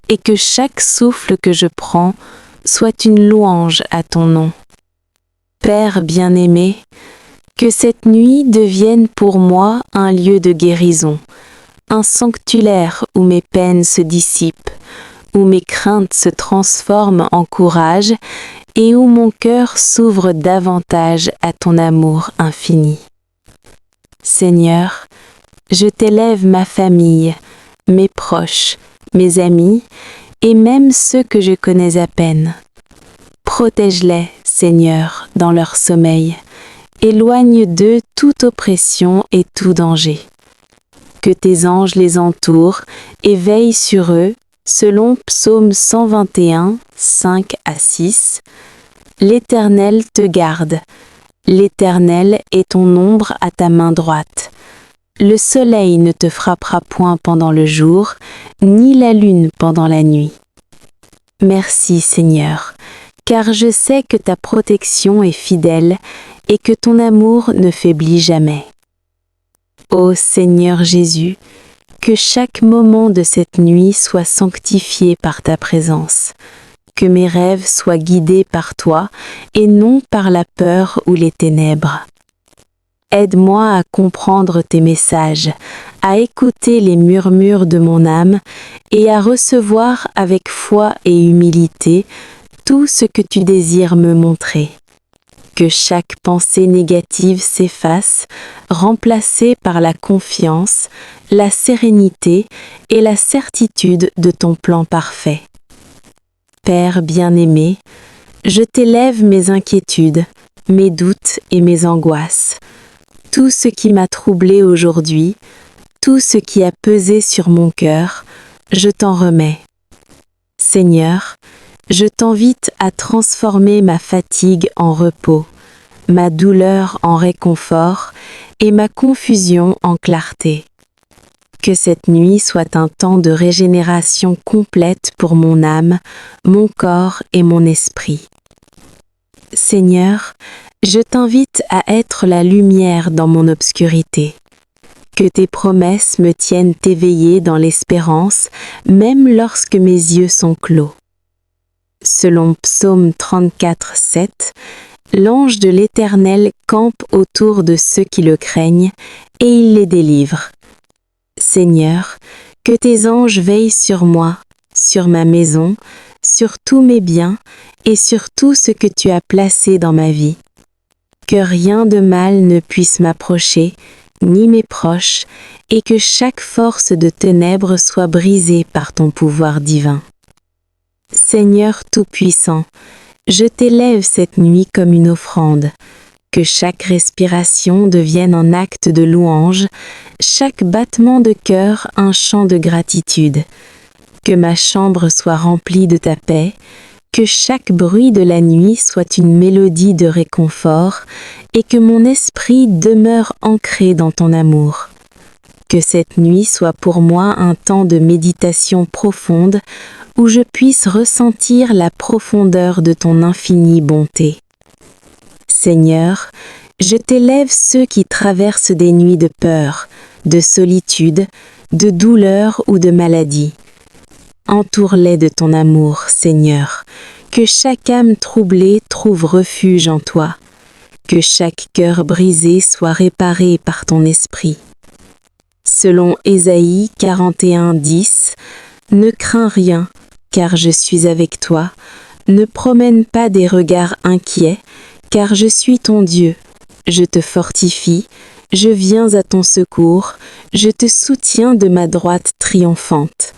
B: et que chaque souffle que je prends soit une louange à ton nom. Père bien-aimé, que cette nuit devienne pour moi un lieu de guérison, un sanctuaire où mes peines se dissipent, où mes craintes se transforment en courage et où mon cœur s'ouvre davantage à ton amour infini. Seigneur, je t'élève ma famille, mes proches, mes amis et même ceux que je connais à peine. Protège-les, Seigneur, dans leur sommeil. Éloigne d'eux toute oppression et tout danger. Que tes anges les entourent et veillent sur eux, selon Psaume 121, 5 à 6. L'Éternel te garde. L'Éternel est ton ombre à ta main droite. Le soleil ne te frappera point pendant le jour, ni la lune pendant la nuit. Merci, Seigneur, car je sais que ta protection est fidèle et que ton amour ne faiblit jamais. Ô Seigneur Jésus, que chaque moment de cette nuit soit sanctifié par ta présence, que mes rêves soient guidés par toi et non par la peur ou les ténèbres. Aide-moi à comprendre tes messages, à écouter les murmures de mon âme et à recevoir avec foi et humilité tout ce que tu désires me montrer. Que chaque pensée négative s'efface, remplacée par la confiance, la sérénité et la certitude de ton plan parfait. Père bien-aimé, je t'élève mes inquiétudes, mes doutes et mes angoisses. Tout ce qui m'a troublé aujourd'hui, tout ce qui a pesé sur mon cœur, je t'en remets. Seigneur, je t'invite à transformer ma fatigue en repos, ma douleur en réconfort et ma confusion en clarté. Que cette nuit soit un temps de régénération complète pour mon âme, mon corps et mon esprit. Seigneur, je t'invite à être la lumière dans mon obscurité. Que tes promesses me tiennent éveillée dans l'espérance, même lorsque mes yeux sont clos. Selon Psaume 34, 7, l'ange de l'Éternel campe autour de ceux qui le craignent et il les délivre. Seigneur, que tes anges veillent sur moi, sur ma maison, sur tous mes biens et sur tout ce que tu as placé dans ma vie. Que rien de mal ne puisse m'approcher, ni mes proches, et que chaque force de ténèbres soit brisée par ton pouvoir divin. Seigneur Tout-Puissant, je t'élève cette nuit comme une offrande. Que chaque respiration devienne un acte de louange, chaque battement de cœur un chant de gratitude. Que ma chambre soit remplie de ta paix, que chaque bruit de la nuit soit une mélodie de réconfort et que mon esprit demeure ancré dans ton amour. Que cette nuit soit pour moi un temps de méditation profonde où je puisse ressentir la profondeur de ton infinie bonté. Seigneur, je t'élève ceux qui traversent des nuits de peur, de solitude, de douleur ou de maladie. Entoure-les de ton amour, Seigneur, que chaque âme troublée trouve refuge en toi, que chaque cœur brisé soit réparé par ton esprit.
A: Selon Ésaïe 41:10, ne crains rien, car je suis avec toi. Ne promène pas des regards inquiets, car je suis ton Dieu. Je te fortifie, je viens à ton secours, je te soutiens de ma droite triomphante.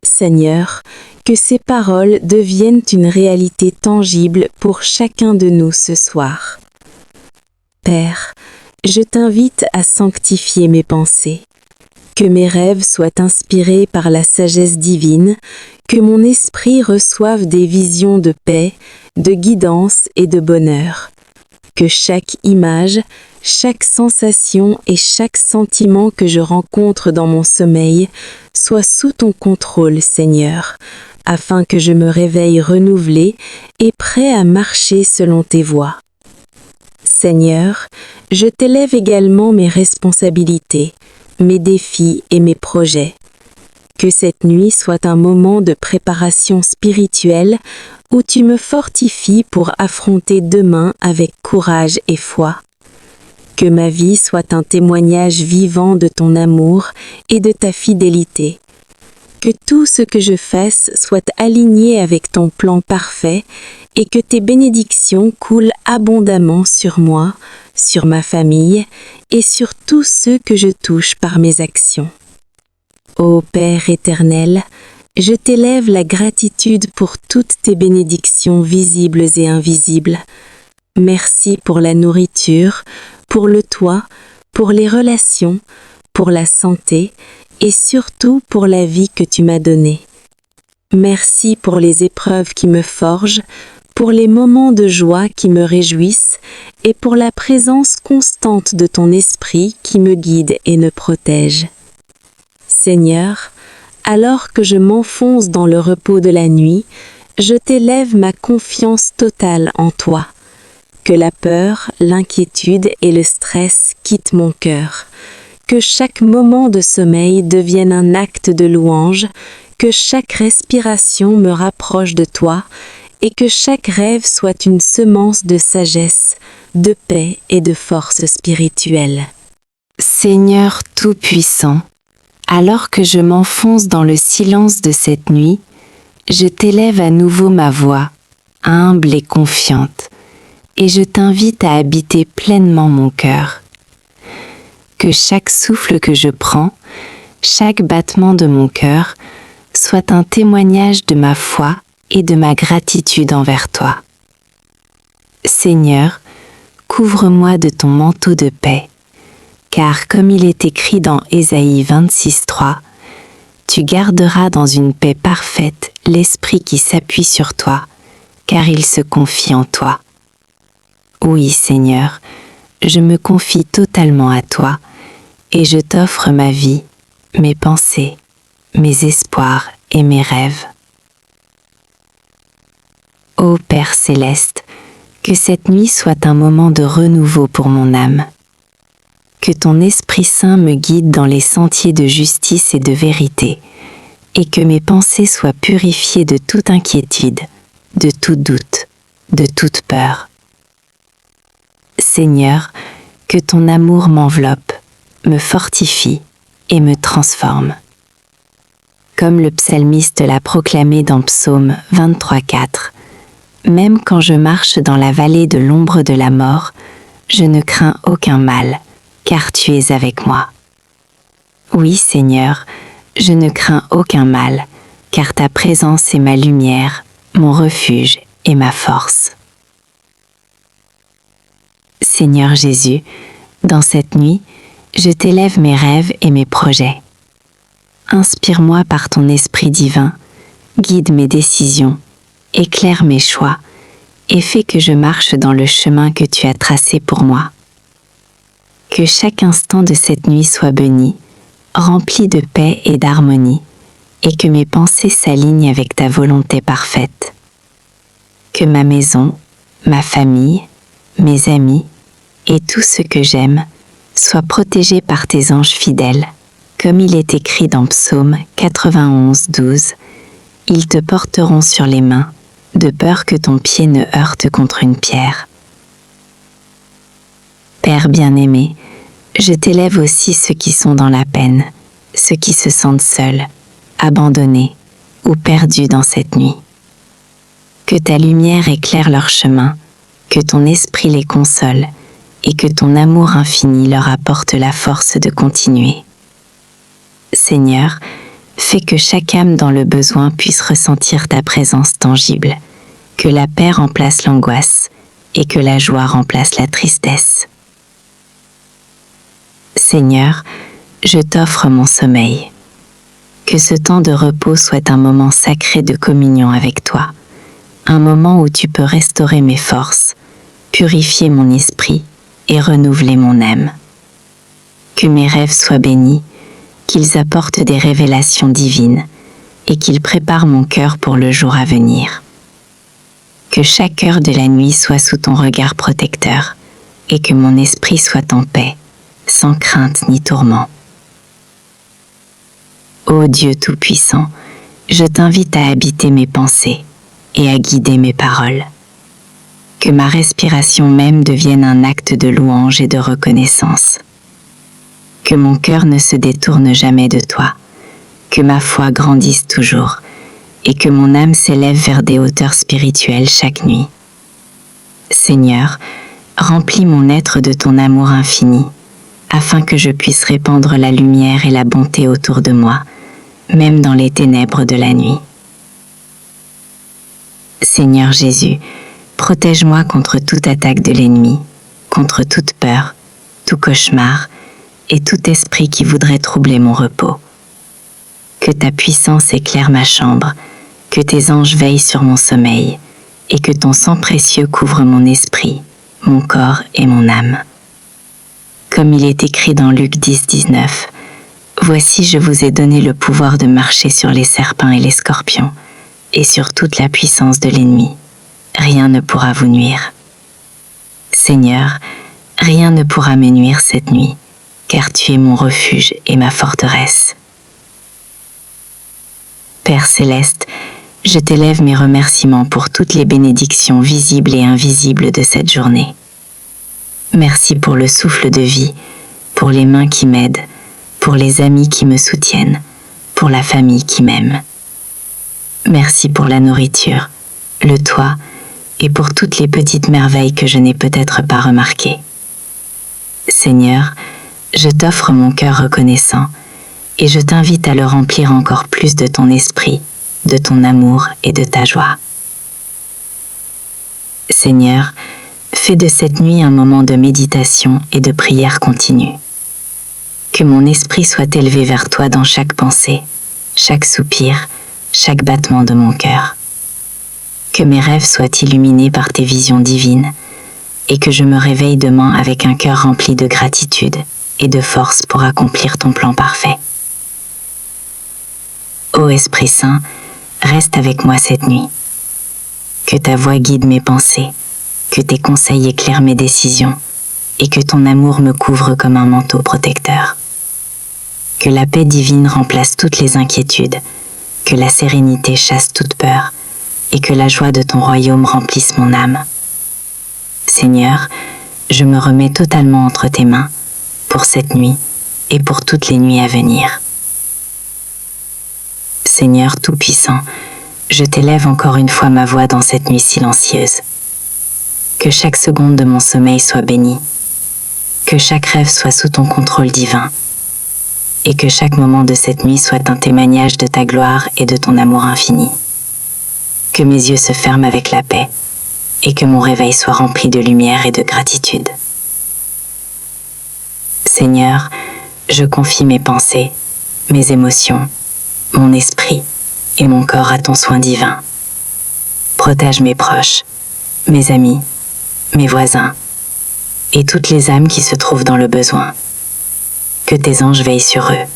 A: Seigneur, que ces paroles deviennent une réalité tangible pour chacun de nous ce soir. Père, je t'invite à sanctifier mes pensées. Que mes rêves soient inspirés par la sagesse divine, que mon esprit reçoive des visions de paix, de guidance et de bonheur. Que chaque image, chaque sensation et chaque sentiment que je rencontre dans mon sommeil soit sous ton contrôle, Seigneur, afin que je me réveille renouvelé et prêt à marcher selon tes voies. Seigneur, je t'élève également mes responsabilités, mes défis et mes projets. Que cette nuit soit un moment de préparation spirituelle où tu me fortifies pour affronter demain avec courage et foi. Que ma vie soit un témoignage vivant de ton amour et de ta fidélité. Que tout ce que je fasse soit aligné avec ton plan parfait et que tes bénédictions coulent abondamment sur moi, sur ma famille et sur tous ceux que je touche par mes actions. Ô Père éternel, je t'élève la gratitude pour toutes tes bénédictions visibles et invisibles. Merci pour la nourriture, pour le toit, pour les relations, pour la santé et surtout pour la vie que tu m'as donnée. Merci pour les épreuves qui me forgent, pour les moments de joie qui me réjouissent et pour la présence constante de ton esprit qui me guide et me protège. Seigneur, alors que je m'enfonce dans le repos de la nuit, je t'élève ma confiance totale en toi. Que la peur, l'inquiétude et le stress quittent mon cœur. Que chaque moment de sommeil devienne un acte de louange, que chaque respiration me rapproche de toi et que chaque rêve soit une semence de sagesse, de paix et de force spirituelle.
C: Seigneur Tout-Puissant, alors que je m'enfonce dans le silence de cette nuit, je t'élève à nouveau ma voix, humble et confiante, et je t'invite à habiter pleinement mon cœur. Que chaque souffle que je prends, chaque battement de mon cœur, soit un témoignage de ma foi et de ma gratitude envers toi. Seigneur, couvre-moi de ton manteau de paix, car comme il est écrit dans Ésaïe 26:3, tu garderas dans une paix parfaite l'esprit qui s'appuie sur toi, car il se confie en toi. Oui, Seigneur, je me confie totalement à toi, et je t'offre ma vie, mes pensées, mes espoirs et mes rêves. Ô Père céleste, que cette nuit soit un moment de renouveau pour mon âme. Que ton Esprit Saint me guide dans les sentiers de justice et de vérité, et que mes pensées soient purifiées de toute inquiétude, de tout doute, de toute peur. Seigneur, que ton amour m'enveloppe, me fortifie et me transforme. Comme le psalmiste l'a proclamé dans Psaume 23:4, même quand je marche dans la vallée de l'ombre de la mort, je ne crains aucun mal, car tu es avec moi. Oui, Seigneur, je ne crains aucun mal, car ta présence est ma lumière, mon refuge et ma force. Seigneur Jésus, dans cette nuit, je t'élève mes rêves et mes projets. Inspire-moi par ton Esprit divin, guide mes décisions, éclaire mes choix et fais que je marche dans le chemin que tu as tracé pour moi. Que chaque instant de cette nuit soit béni, rempli de paix et d'harmonie, et que mes pensées s'alignent avec ta volonté parfaite. Que ma maison, ma famille, mes amis et tout ce que j'aime soient protégés par tes anges fidèles, comme il est écrit dans Psaume 91:12. Ils te porteront sur les mains, de peur que ton pied ne heurte contre une pierre. Père bien-aimé, je t'élève aussi ceux qui sont dans la peine, ceux qui se sentent seuls, abandonnés ou perdus dans cette nuit. Que ta lumière éclaire leur chemin, que ton esprit les console et que ton amour infini leur apporte la force de continuer. Seigneur, fais que chaque âme dans le besoin puisse ressentir ta présence tangible, que la paix remplace l'angoisse et que la joie remplace la tristesse. Seigneur, je t'offre mon sommeil. Que ce temps de repos soit un moment sacré de communion avec toi, un moment où tu peux restaurer mes forces, purifier mon esprit et renouveler mon âme. Que mes rêves soient bénis, qu'ils apportent des révélations divines et qu'ils préparent mon cœur pour le jour à venir. Que chaque heure de la nuit soit sous ton regard protecteur et que mon esprit soit en paix, sans crainte ni tourment. Ô Dieu Tout-Puissant, je t'invite à habiter mes pensées et à guider mes paroles. Que ma respiration même devienne un acte de louange et de reconnaissance. Que mon cœur ne se détourne jamais de toi, que ma foi grandisse toujours, et que mon âme s'élève vers des hauteurs spirituelles chaque nuit. Seigneur, remplis mon être de ton amour infini, afin que je puisse répandre la lumière et la bonté autour de moi, même dans les ténèbres de la nuit. Seigneur Jésus, protège-moi contre toute attaque de l'ennemi, contre toute peur, tout cauchemar et tout esprit qui voudrait troubler mon repos. Que ta puissance éclaire ma chambre, que tes anges veillent sur mon sommeil, et que ton sang précieux couvre mon esprit, mon corps et mon âme. Comme il est écrit dans Luc 10:19, « Voici, je vous ai donné le pouvoir de marcher sur les serpents et les scorpions, et sur toute la puissance de l'ennemi. Rien ne pourra vous nuire. » Seigneur, rien ne pourra me nuire cette nuit, car tu es mon refuge et ma forteresse. Père céleste, je t'élève mes remerciements pour toutes les bénédictions visibles et invisibles de cette journée. Merci pour le souffle de vie, pour les mains qui m'aident, pour les amis qui me soutiennent, pour la famille qui m'aime. Merci pour la nourriture, le toit et pour toutes les petites merveilles que je n'ai peut-être pas remarquées. Seigneur, je t'offre mon cœur reconnaissant et je t'invite à le remplir encore plus de ton esprit, de ton amour et de ta joie. Seigneur, fais de cette nuit un moment de méditation et de prière continue. Que mon esprit soit élevé vers toi dans chaque pensée, chaque soupir, chaque battement de mon cœur. Que mes rêves soient illuminés par tes visions divines et que je me réveille demain avec un cœur rempli de gratitude et de force pour accomplir ton plan parfait. Ô Esprit Saint, reste avec moi cette nuit. Que ta voix guide mes pensées, que tes conseils éclairent mes décisions et que ton amour me couvre comme un manteau protecteur. Que la paix divine remplace toutes les inquiétudes, que la sérénité chasse toute peur et que la joie de ton royaume remplisse mon âme. Seigneur, je me remets totalement entre tes mains pour cette nuit et pour toutes les nuits à venir. Seigneur Tout-Puissant, je t'élève encore une fois ma voix dans cette nuit silencieuse. Que chaque seconde de mon sommeil soit bénie, que chaque rêve soit sous ton contrôle divin, et que chaque moment de cette nuit soit un témoignage de ta gloire et de ton amour infini. Que mes yeux se ferment avec la paix, et que mon réveil soit rempli de lumière et de gratitude. Seigneur, je confie mes pensées, mes émotions, mon esprit et mon corps à ton soin divin. Protège mes proches, mes amis, mes voisins et toutes les âmes qui se trouvent dans le besoin. Que tes anges veillent sur eux,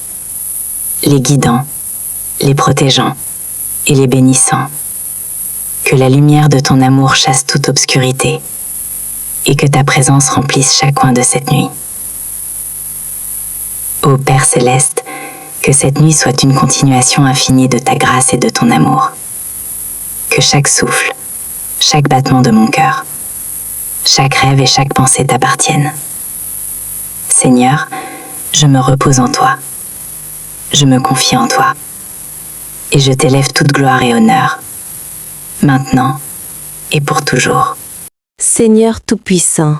C: les guidant, les protégeant et les bénissant. Que la lumière de ton amour chasse toute obscurité et que ta présence remplisse chaque coin de cette nuit. Ô Père céleste, que cette nuit soit une continuation infinie de ta grâce et de ton amour. Que chaque souffle, chaque battement de mon cœur, chaque rêve et chaque pensée t'appartiennent. Seigneur, je me repose en toi. Je me confie en toi. Et je t'élève toute gloire et honneur, maintenant et pour toujours.
B: Seigneur Tout-Puissant,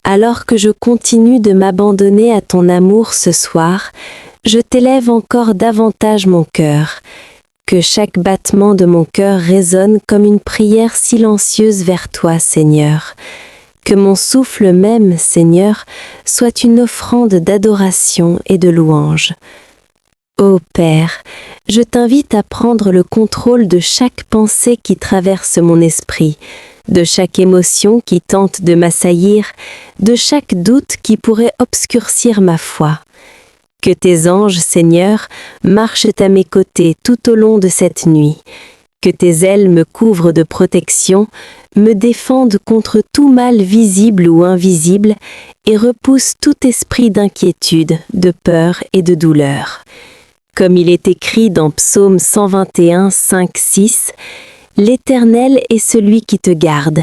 B: alors que je continue de m'abandonner à ton amour ce soir, je t'élève encore davantage mon cœur. Que chaque battement de mon cœur résonne comme une prière silencieuse vers toi, Seigneur. Que mon souffle même, Seigneur, soit une offrande d'adoration et de louange. Ô Père, je t'invite à prendre le contrôle de chaque pensée qui traverse mon esprit, de chaque émotion qui tente de m'assaillir, de chaque doute qui pourrait obscurcir ma foi. Que tes anges, Seigneur, marchent à mes côtés tout au long de cette nuit. Que tes ailes me couvrent de protection, me défendent contre tout mal visible ou invisible et repoussent tout esprit d'inquiétude, de peur et de douleur. Comme il est écrit dans Psaume 121, 5, 6, « L'Éternel est celui qui te garde.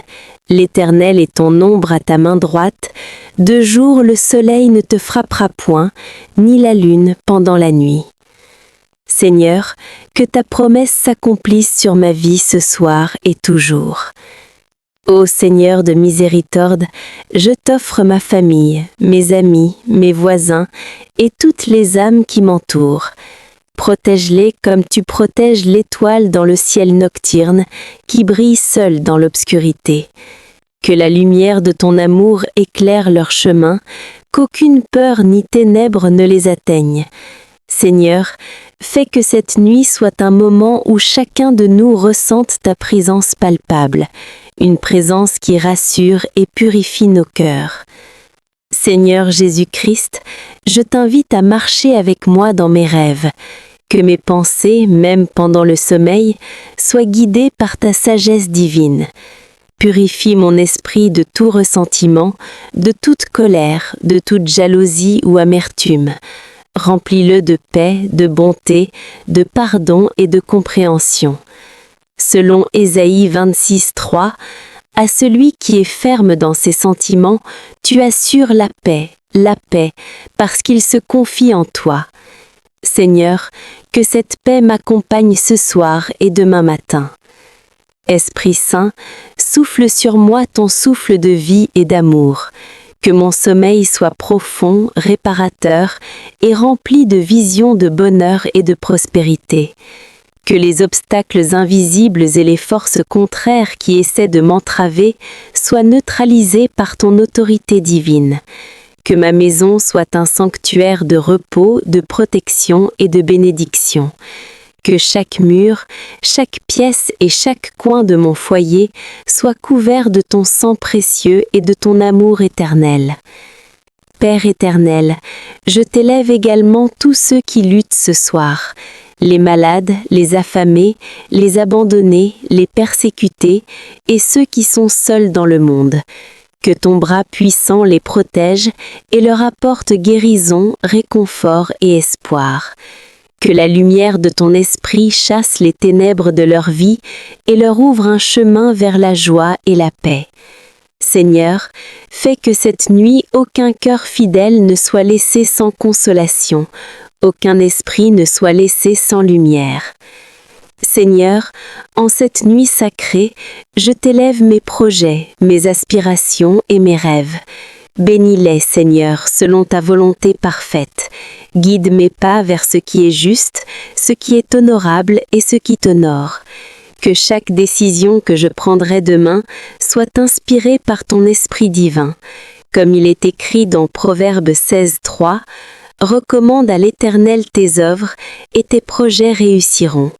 B: L'Éternel est ton ombre à ta main droite. De jour le soleil ne te frappera point, ni la lune pendant la nuit. » Seigneur, que ta promesse s'accomplisse sur ma vie ce soir et toujours. Ô Seigneur de miséricorde, je t'offre ma famille, mes amis, mes voisins et toutes les âmes qui m'entourent. Protège-les comme tu protèges l'étoile dans le ciel nocturne qui brille seule dans l'obscurité. Que la lumière de ton amour éclaire leur chemin, qu'aucune peur ni ténèbres ne les atteignent. Seigneur, fais que cette nuit soit un moment où chacun de nous ressente ta présence palpable, une présence qui rassure et purifie nos cœurs. Seigneur Jésus-Christ, je t'invite à marcher avec moi dans mes rêves, que mes pensées, même pendant le sommeil, soient guidées par ta sagesse divine. Purifie mon esprit de tout ressentiment, de toute colère, de toute jalousie ou amertume. Remplis-le de paix, de bonté, de pardon et de compréhension. Selon Ésaïe 26, 3, « À celui qui est ferme dans ses sentiments, tu assures la paix, parce qu'il se confie en toi. » Seigneur, que cette paix m'accompagne ce soir et demain matin. Esprit Saint, souffle sur moi ton souffle de vie et d'amour. Que mon sommeil soit profond, réparateur et rempli de visions de bonheur et de prospérité. Que les obstacles invisibles et les forces contraires qui essaient de m'entraver soient neutralisés par ton autorité divine. Que ma maison soit un sanctuaire de repos, de protection et de bénédiction. Que chaque mur, chaque pièce et chaque coin de mon foyer soit couvert de ton sang précieux et de ton amour éternel. Père éternel, je t'élève également tous ceux qui luttent ce soir, les malades, les affamés, les abandonnés, les persécutés et ceux qui sont seuls dans le monde. Que ton bras puissant les protège et leur apporte guérison, réconfort et espoir. Que la lumière de ton esprit chasse les ténèbres de leur vie et leur ouvre un chemin vers la joie et la paix. Seigneur, fais que cette nuit aucun cœur fidèle ne soit laissé sans consolation, aucun esprit ne soit laissé sans lumière. Seigneur, en cette nuit sacrée, je t'élève mes projets, mes aspirations et mes rêves. Bénis-les, Seigneur, selon ta volonté parfaite. Guide mes pas vers ce qui est juste, ce qui est honorable et ce qui t'honore. Que chaque décision que je prendrai demain soit inspirée par ton esprit divin. Comme il est écrit dans Proverbe 16, 3, « Recommande à l'Éternel tes œuvres et tes projets réussiront. »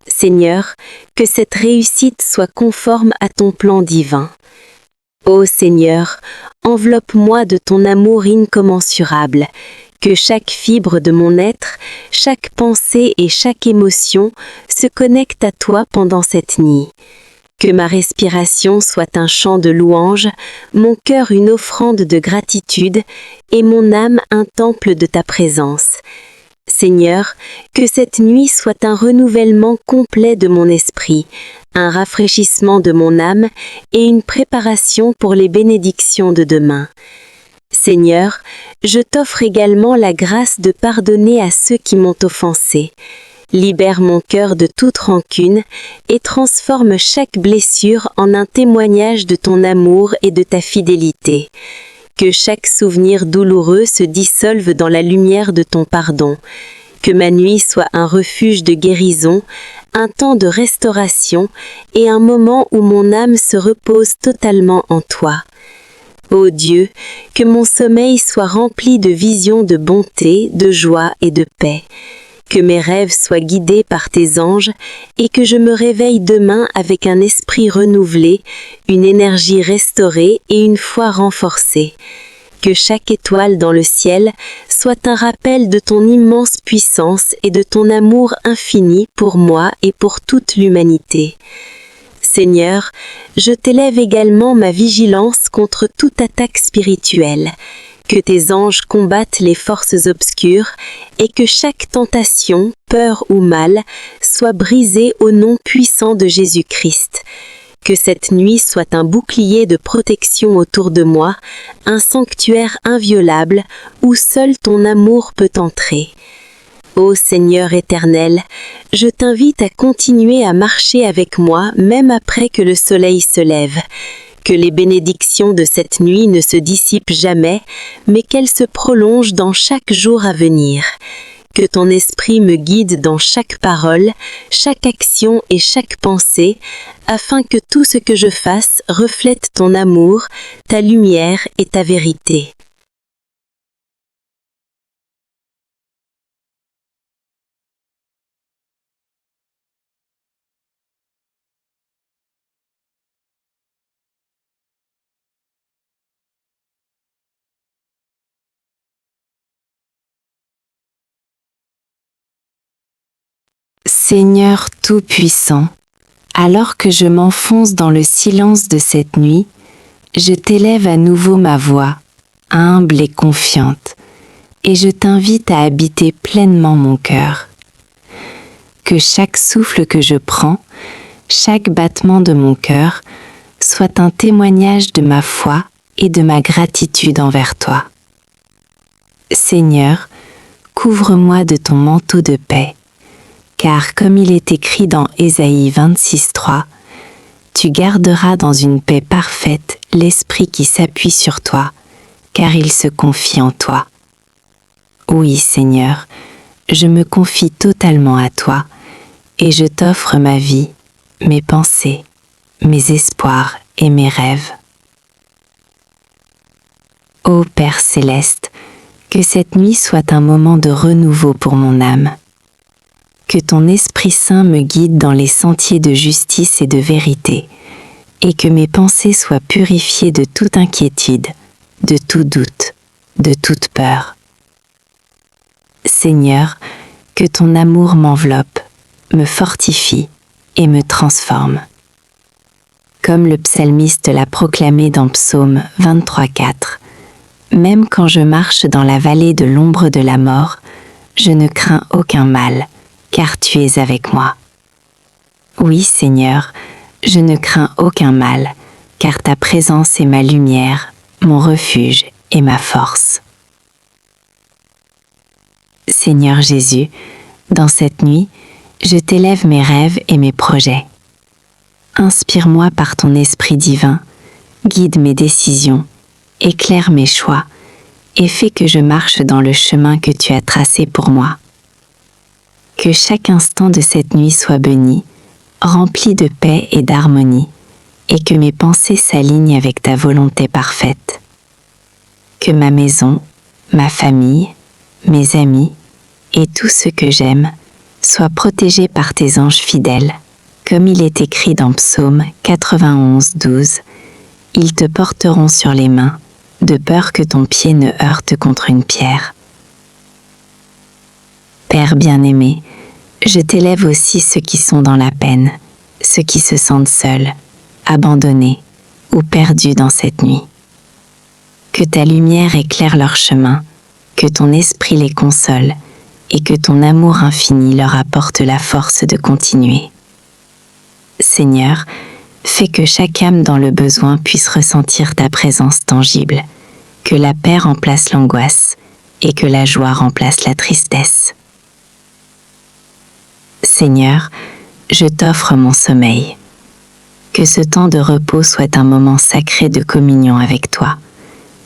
B: Seigneur, que cette réussite soit conforme à ton plan divin. Ô Seigneur, enveloppe-moi de ton amour incommensurable, que chaque fibre de mon être, chaque pensée et chaque émotion se connecte à toi pendant cette nuit. Que ma respiration soit un chant de louange, mon cœur une offrande de gratitude et mon âme un temple de ta présence. Seigneur, que cette nuit soit un renouvellement complet de mon esprit, un rafraîchissement de mon âme et une préparation pour les bénédictions de demain.
A: Seigneur, je t'offre également la grâce de pardonner à ceux qui m'ont offensé. Libère mon cœur de toute rancune et transforme chaque blessure en un témoignage de ton amour et de ta fidélité. Que chaque souvenir douloureux se dissolve dans la lumière de ton pardon. Que ma nuit soit un refuge de guérison, un temps de restauration et un moment où mon âme se repose totalement en toi. Ô Dieu, que mon sommeil soit rempli de visions de bonté, de joie et de paix. Que mes rêves soient guidés par tes anges et que je me réveille demain avec un esprit renouvelé, une énergie restaurée et une foi renforcée. Que chaque étoile dans le ciel soit un rappel de ton immense puissance et de ton amour infini pour moi et pour toute l'humanité. Seigneur, je t'élève également ma vigilance contre toute attaque spirituelle. Que tes anges combattent les forces obscures et que chaque tentation, peur ou mal soit brisée au nom puissant de Jésus-Christ. Que cette nuit soit un bouclier de protection autour de moi, un sanctuaire inviolable où seul ton amour peut entrer. Ô Seigneur éternel, je t'invite à continuer à marcher avec moi même après que le soleil se lève. Que les bénédictions de cette nuit ne se dissipent jamais, mais qu'elles se prolongent dans chaque jour à venir. Que ton esprit me guide dans chaque parole, chaque action et chaque pensée, afin que tout ce que je fasse reflète ton amour, ta lumière et ta vérité.
B: Seigneur Tout-Puissant, alors que je m'enfonce dans le silence de cette nuit, je t'élève à nouveau ma voix, humble et confiante, et je t'invite à habiter pleinement mon cœur. Que chaque souffle que je prends, chaque battement de mon cœur, soit un témoignage de ma foi et de ma gratitude envers toi. Seigneur, couvre-moi de ton manteau de paix, car comme il est écrit dans Ésaïe 26:3, tu garderas dans une paix parfaite l'esprit qui s'appuie sur toi, car il se confie en toi. Oui, Seigneur, je me confie totalement à toi, et je t'offre ma vie, mes pensées, mes espoirs et mes rêves. Ô Père céleste, que cette nuit soit un moment de renouveau pour mon âme. Que ton Esprit Saint me guide dans les sentiers de justice et de vérité, et que mes pensées soient purifiées de toute inquiétude, de tout doute, de toute peur. Seigneur, que ton amour m'enveloppe, me fortifie et me transforme. Comme le psalmiste l'a proclamé dans Psaume 23:4, même quand je marche dans la vallée de l'ombre de la mort, je ne crains aucun mal, car tu es avec moi. Oui, Seigneur, je ne crains aucun mal, car ta présence est ma lumière, mon refuge et ma force. Seigneur Jésus, dans cette nuit, je t'élève mes rêves et mes projets. Inspire-moi par ton Esprit divin, guide mes décisions, éclaire mes choix, et fais que je marche dans le chemin que tu as tracé pour moi. Que chaque instant de cette nuit soit béni, rempli de paix et d'harmonie, et que mes pensées s'alignent avec ta volonté parfaite. Que ma maison, ma famille, mes amis et tout ce que j'aime soient protégés par tes anges fidèles, comme il est écrit dans Psaume 91:12. Ils te porteront sur les mains, de peur que ton pied ne heurte contre une pierre. Père bien-aimé, je t'élève aussi ceux qui sont dans la peine, ceux qui se sentent seuls, abandonnés ou perdus dans cette nuit. Que ta lumière éclaire leur chemin, que ton esprit les console et que ton amour infini leur apporte la force de continuer. Seigneur, fais que chaque âme dans le besoin puisse ressentir ta présence tangible,
C: que la paix remplace l'angoisse et que la joie remplace la tristesse. Seigneur, je t'offre mon sommeil. Que ce temps de repos soit un moment sacré de communion avec toi,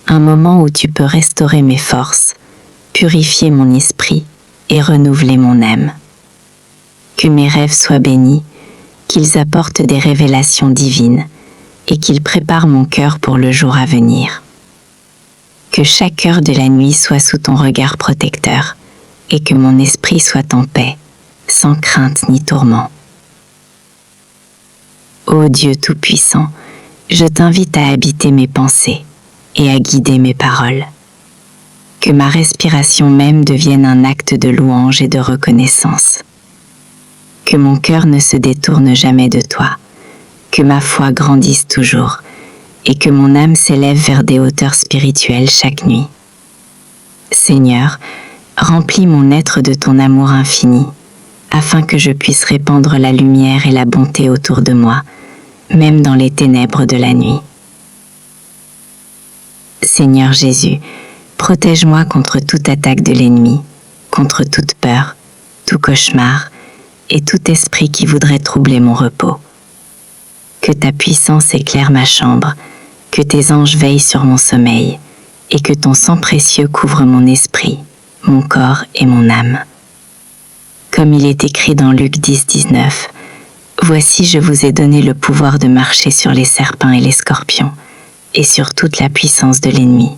C: un moment où tu peux restaurer mes forces, purifier mon esprit et renouveler mon âme. Que mes rêves soient bénis, qu'ils apportent des révélations divines et qu'ils préparent mon cœur pour le jour à venir. Que chaque heure de la nuit soit sous ton regard protecteur et que mon esprit soit en paix, sans crainte ni tourment. Ô Dieu Tout-Puissant, je t'invite à habiter mes pensées et à guider mes paroles. Que ma respiration même devienne un acte de louange et de reconnaissance. Que mon cœur ne se détourne jamais de toi, que ma foi grandisse toujours, et que mon âme s'élève vers des hauteurs spirituelles chaque nuit. Seigneur, remplis mon être de ton amour infini, afin que je puisse répandre la lumière et la bonté autour de moi, même dans les ténèbres de la nuit. Seigneur Jésus, protège-moi contre toute attaque de l'ennemi, contre toute peur, tout cauchemar et tout esprit qui voudrait troubler mon repos. Que ta puissance éclaire ma chambre, que tes anges veillent sur mon sommeil, et que ton sang précieux couvre mon esprit, mon corps et mon âme. Comme il est écrit dans Luc 10, 19, « Voici, je vous ai donné le pouvoir de marcher sur les serpents et les scorpions, et sur toute la puissance de l'ennemi.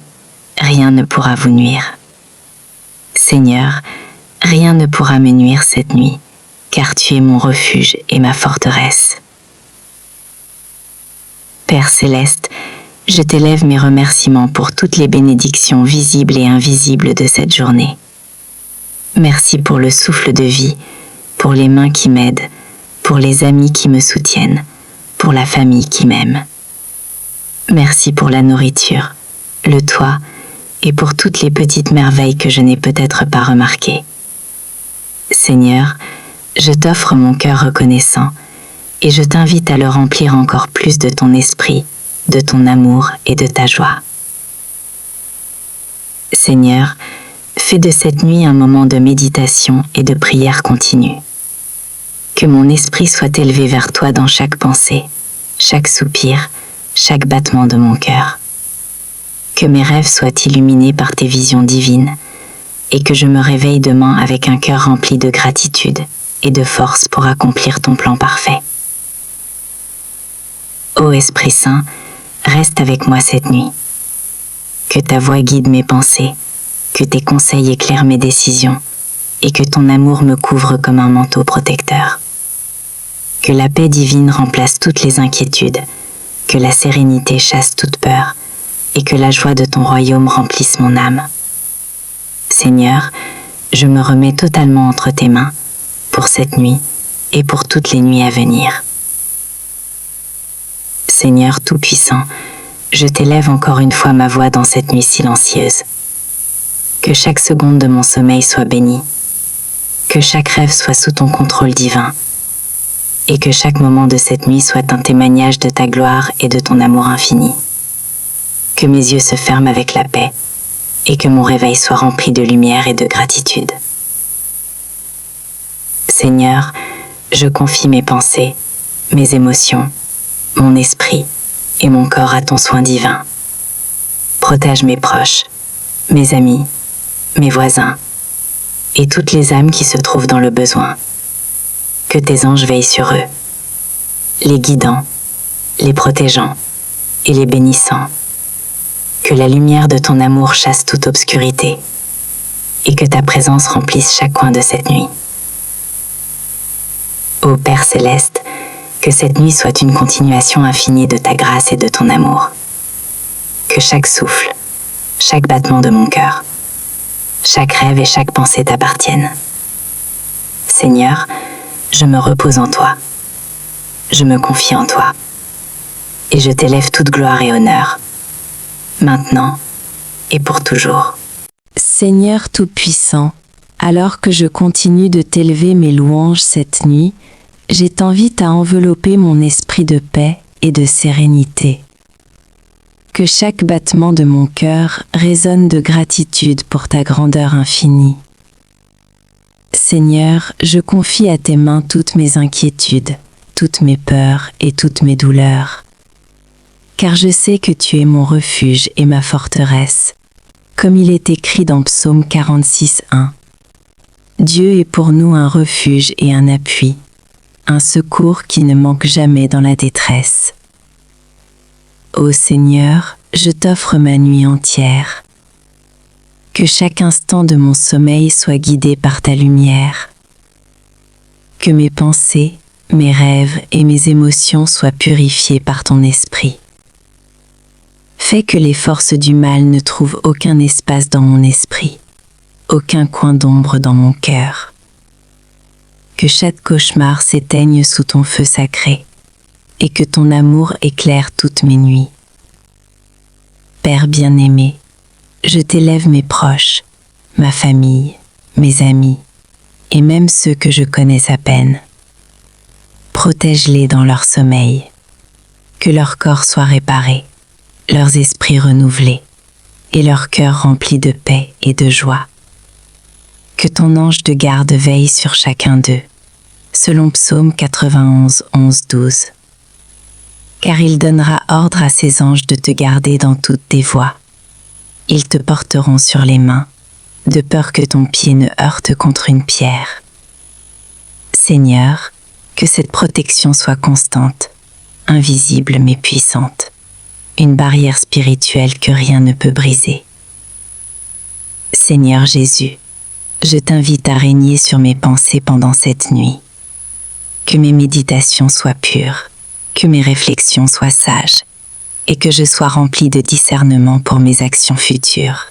C: Rien ne pourra vous nuire. » Seigneur, rien ne pourra me nuire cette nuit, car tu es mon refuge et ma forteresse. Père céleste, je t'élève mes remerciements pour toutes les bénédictions visibles et invisibles de cette journée. Merci pour le souffle de vie, pour les mains qui m'aident, pour les amis qui me soutiennent, pour la famille qui m'aime. Merci pour la nourriture, le toit et pour toutes les petites merveilles que je n'ai peut-être pas remarquées. Seigneur, je t'offre mon cœur reconnaissant et je t'invite à le remplir encore plus de ton esprit, de ton amour et de ta joie. Seigneur, fais de cette nuit un moment de méditation et de prière continue. Que mon esprit soit élevé vers toi dans chaque pensée, chaque soupir, chaque battement de mon cœur. Que mes rêves soient illuminés par tes visions divines et que je me réveille demain avec un cœur rempli de gratitude et de force pour accomplir ton plan parfait. Ô Esprit Saint, reste avec moi cette nuit. Que ta voix guide mes pensées, que tes conseils éclairent mes décisions et que ton amour me couvre comme un manteau protecteur. Que la paix divine remplace toutes les inquiétudes, que la sérénité chasse toute peur et que la joie de ton royaume remplisse mon âme. Seigneur, je me remets totalement entre tes mains pour cette nuit et pour toutes les nuits à venir. Seigneur Tout-Puissant, je t'élève encore une fois ma voix dans cette nuit silencieuse. Que chaque seconde de mon sommeil soit bénie, que chaque rêve soit sous ton contrôle divin, et que chaque moment de cette nuit soit un témoignage de ta gloire et de ton amour infini. Que mes yeux se ferment avec la paix, et que mon réveil soit rempli de lumière et de gratitude. Seigneur, je confie mes pensées, mes émotions, mon esprit et mon corps à ton soin divin. Protège mes proches, mes amis, mes voisins et toutes les âmes qui se trouvent dans le besoin. Que tes anges veillent sur eux, les guidant, les protégeant et les bénissant. Que la lumière de ton amour chasse toute obscurité et que ta présence remplisse chaque coin de cette nuit. Ô Père céleste, que cette nuit soit une continuation infinie de ta grâce et de ton amour. Que chaque souffle, chaque battement de mon cœur, chaque rêve et chaque pensée t'appartiennent. Seigneur, je me repose en toi, je me confie en toi, et je t'élève toute gloire et honneur, maintenant et pour toujours.
B: Seigneur Tout-Puissant, alors que je continue de t'élever mes louanges cette nuit, je t'invite à envelopper mon esprit de paix et de sérénité. Que chaque battement de mon cœur résonne de gratitude pour ta grandeur infinie. Seigneur, je confie à tes mains toutes mes inquiétudes, toutes mes peurs et toutes mes douleurs. Car je sais que tu es mon refuge et ma forteresse, comme il est écrit dans Psaume 46:1. Dieu est pour nous un refuge et un appui, un secours qui ne manque jamais dans la détresse. Ô Seigneur, je t'offre ma nuit entière. Que chaque instant de mon sommeil soit guidé par ta lumière. Que mes pensées, mes rêves et mes émotions soient purifiés par ton esprit. Fais que les forces du mal ne trouvent aucun espace dans mon esprit, aucun coin d'ombre dans mon cœur. Que chaque cauchemar s'éteigne sous ton feu sacré, et que ton amour éclaire toutes mes nuits. Père bien-aimé, je t'élève mes proches, ma famille, mes amis, et même ceux que je connais à peine. Protège-les dans leur sommeil, que leur corps soit réparé, leurs esprits renouvelés, et leur cœur rempli de paix et de joie. Que ton ange de garde veille sur chacun d'eux, selon Psaume 91, 11, 12. Car il donnera ordre à ses anges de te garder dans toutes tes voies. Ils te porteront sur les mains, de peur que ton pied ne heurte contre une pierre. Seigneur, que cette protection soit constante, invisible mais puissante, une barrière spirituelle que rien ne peut briser. Seigneur Jésus, je t'invite à régner sur mes pensées pendant cette nuit. Que mes méditations soient pures, que mes réflexions soient sages, et que je sois rempli de discernement pour mes actions futures.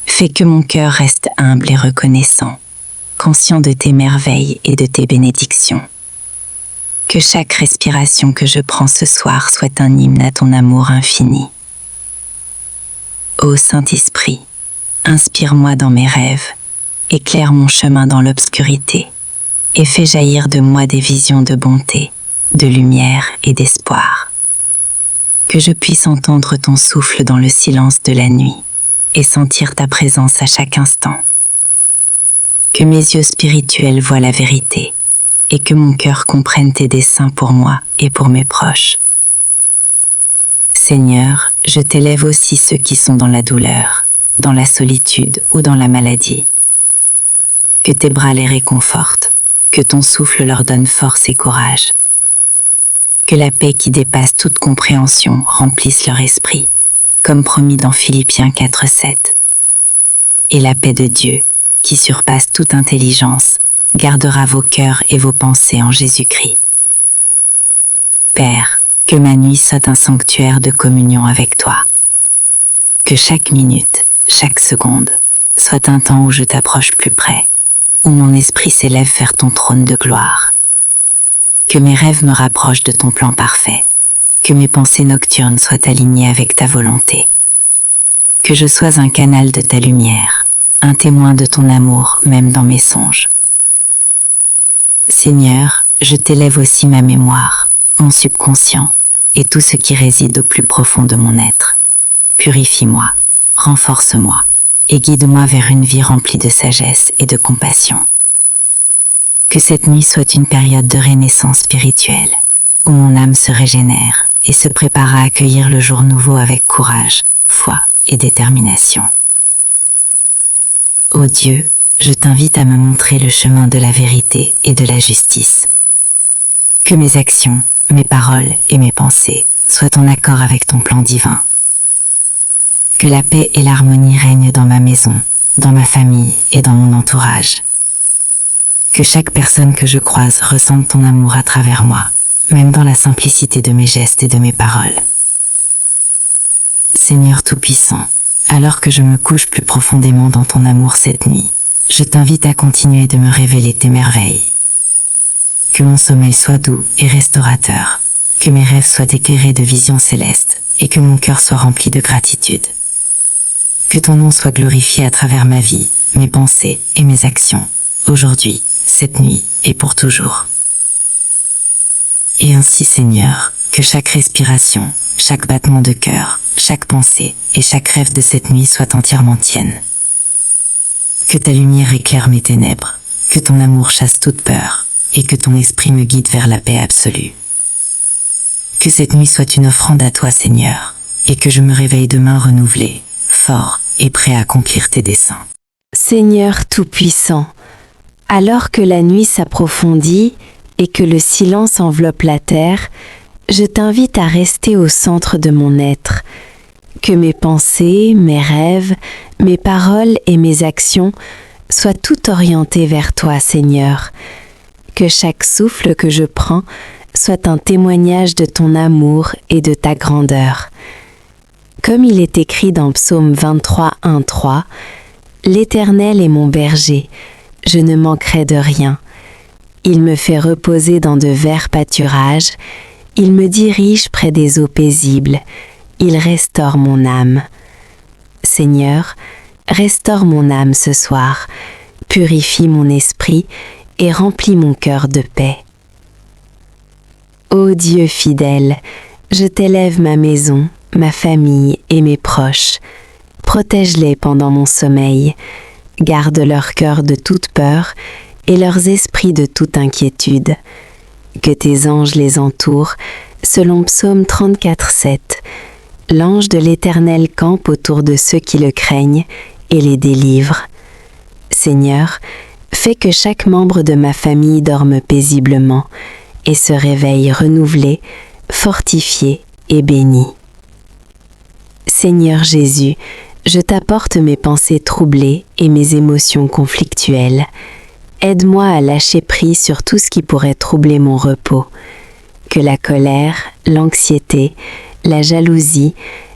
B: Fais que mon cœur reste humble et reconnaissant, conscient de tes merveilles et de tes bénédictions. Que chaque respiration que je prends ce soir soit un hymne à ton amour infini. Ô Saint-Esprit, inspire-moi dans mes rêves, éclaire mon chemin dans l'obscurité, et fais jaillir de moi des visions de bonté, de lumière et d'espoir. Que je puisse entendre ton souffle dans le silence de la nuit et sentir ta présence à chaque instant. Que mes yeux spirituels voient la vérité et que mon cœur comprenne tes desseins pour moi et pour mes proches. Seigneur, je t'élève aussi ceux qui sont dans la douleur, dans la solitude ou dans la maladie. Que tes bras les réconfortent, que ton souffle leur donne force et courage. Que la paix qui dépasse toute compréhension remplisse leur esprit, comme promis dans Philippiens 4:7. Et la paix de Dieu, qui surpasse toute intelligence, gardera vos cœurs et vos pensées en Jésus-Christ. Père, que ma nuit soit un sanctuaire de communion avec toi. Que chaque minute, chaque seconde, soit un temps où je t'approche plus près, où mon esprit s'élève vers ton trône de gloire. Que mes rêves me rapprochent de ton plan parfait, que mes pensées nocturnes soient alignées avec ta volonté. Que je sois un canal de ta lumière, un témoin de ton amour même dans mes songes. Seigneur, je t'élève aussi ma mémoire, mon subconscient et tout ce qui réside au plus profond de mon être. Purifie-moi, renforce-moi et guide-moi vers une vie remplie de sagesse et de compassion. Que cette nuit soit une période de renaissance spirituelle, où mon âme se régénère et se prépare à accueillir le jour nouveau avec courage, foi et détermination. Ô Dieu, je t'invite à me montrer le chemin de la vérité et de la justice. Que mes actions, mes paroles et mes pensées soient en accord avec ton plan divin. Que la paix et l'harmonie règnent dans ma maison, dans ma famille et dans mon entourage. Que chaque personne que je croise ressente ton amour à travers moi, même dans la simplicité de mes gestes et de mes paroles. Seigneur Tout-Puissant, alors que je me couche plus profondément dans ton amour cette nuit, je t'invite à continuer de me révéler tes merveilles. Que mon sommeil soit doux et restaurateur, que mes rêves soient éclairés de visions célestes et que mon cœur soit rempli de gratitude. Que ton nom soit glorifié à travers ma vie, mes pensées et mes actions, aujourd'hui, cette nuit et pour toujours. Et ainsi, Seigneur, que chaque respiration, chaque battement de cœur,
C: chaque pensée et chaque rêve de cette nuit soient entièrement tiennes. Que ta lumière éclaire mes ténèbres, que ton amour chasse toute peur, et que ton esprit me guide vers la paix absolue. Que cette nuit soit une offrande à toi, Seigneur, et que je me réveille demain renouvelé, fort et prêt à accomplir tes desseins.
B: Seigneur Tout-Puissant, alors que la nuit s'approfondit et que le silence enveloppe la terre, je t'invite à rester au centre de mon être. Que mes pensées, mes rêves, mes paroles et mes actions soient tout orientées vers toi, Seigneur. Que chaque souffle que je prends soit un témoignage de ton amour et de ta grandeur. Comme il est écrit dans Psaume 23, 1-3, « L'Éternel est mon berger, je ne manquerai de rien. Il me fait reposer dans de verts pâturages, il me dirige près des eaux paisibles, il restaure mon âme. » Seigneur, restaure mon âme ce soir, purifie mon esprit et remplis mon cœur de paix. Ô Dieu fidèle, je t'élève ma maison, ma famille et mes proches. Protège-les pendant mon sommeil, garde leur cœur de toute peur et leurs esprits de toute inquiétude. Que tes anges les entourent, selon Psaume 34, 7. L'ange de l'Éternel campe autour de ceux qui le craignent et les délivre. Seigneur, fais que chaque membre de ma famille dorme paisiblement et se réveille renouvelé, fortifié et béni. Seigneur Jésus, je t'apporte mes pensées troublées et mes émotions conflictuelles. Aide-moi à lâcher prise sur tout ce qui pourrait troubler mon repos. Que la colère, l'anxiété, la jalousie,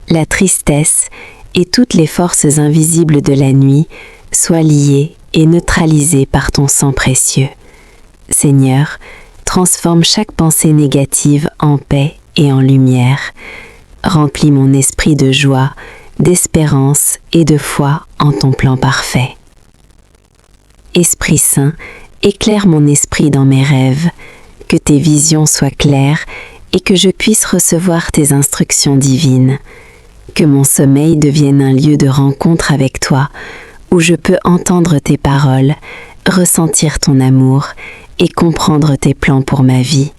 B: la tristesse et toutes les forces invisibles de la nuit soient liées et neutralisées par ton sang précieux. Seigneur, transforme chaque pensée négative en paix et en lumière. Remplis mon esprit de joie, d'espérance et de foi en ton plan parfait. Esprit Saint, éclaire mon esprit dans mes rêves, que tes visions soient claires et que je puisse recevoir tes instructions divines. Que mon sommeil devienne un lieu de rencontre avec toi, où je peux entendre tes paroles, ressentir ton amour et comprendre tes plans pour ma vie.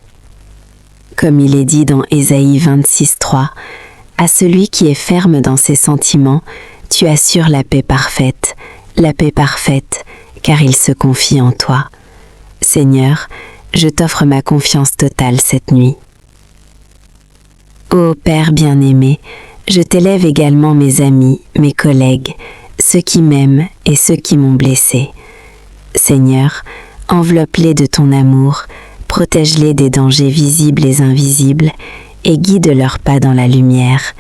B: Comme il est dit dans Ésaïe 26, 3, « À celui qui est ferme dans ses sentiments, tu assures la paix parfaite, car il se confie en toi. » Seigneur, je t'offre ma confiance totale cette nuit. Ô Père bien-aimé, je t'élève également mes amis, mes collègues, ceux qui m'aiment et ceux qui m'ont blessé. Seigneur, enveloppe-les de ton amour, protège-les des dangers visibles et invisibles, et guide leurs pas dans la lumière.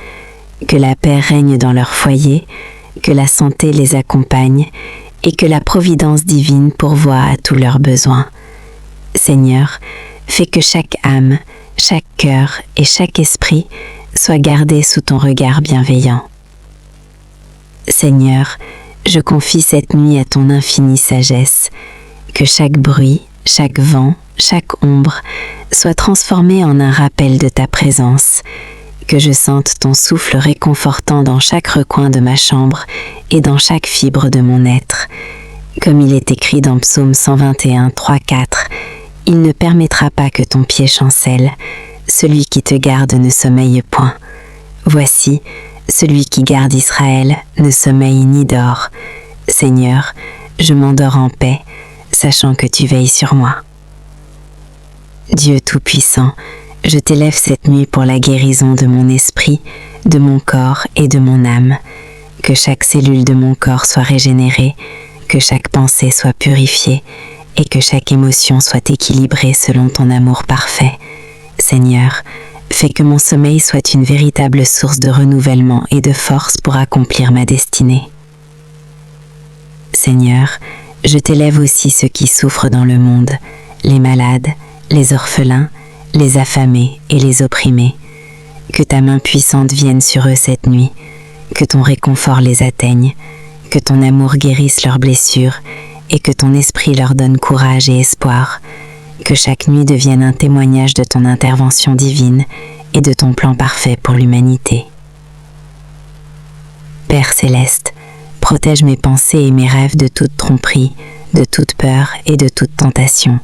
B: Que la paix règne dans leur foyer, que la santé les accompagne, et que la providence divine pourvoie à tous leurs besoins. Seigneur, fais que chaque âme, chaque cœur et chaque esprit soit gardé sous ton regard bienveillant. Seigneur, je confie cette nuit à ton infinie sagesse, que chaque bruit, chaque vent, chaque ombre soit transformé en un rappel de ta présence, que je sente ton souffle réconfortant dans chaque recoin de ma chambre et dans chaque fibre de mon être. Comme il est écrit dans Psaume 121, 3, 4, « Il ne permettra pas que ton pied chancelle, celui qui te garde ne sommeille point. Voici, celui qui garde Israël ne sommeille ni dort. Seigneur, je m'endors en paix, sachant que tu veilles sur moi. » Dieu Tout-Puissant, je t'élève cette nuit pour la guérison de mon esprit, de mon corps et de mon âme. Que chaque cellule de mon corps soit régénérée, que chaque pensée soit purifiée et que chaque émotion soit équilibrée selon ton amour parfait. Seigneur, fais que mon sommeil soit une véritable source de renouvellement et de force pour accomplir ma destinée. Seigneur, je t'élève aussi ceux qui souffrent dans le monde, les malades, les orphelins, les affamés et les opprimés. Que ta main puissante vienne sur eux cette nuit, que ton réconfort les atteigne, que ton amour guérisse leurs blessures et que ton esprit leur donne courage et espoir. Que chaque nuit devienne un témoignage de ton intervention divine et de ton plan parfait pour l'humanité.
C: Père céleste, protège mes pensées et mes rêves de toute tromperie, de toute peur et de toute tentation.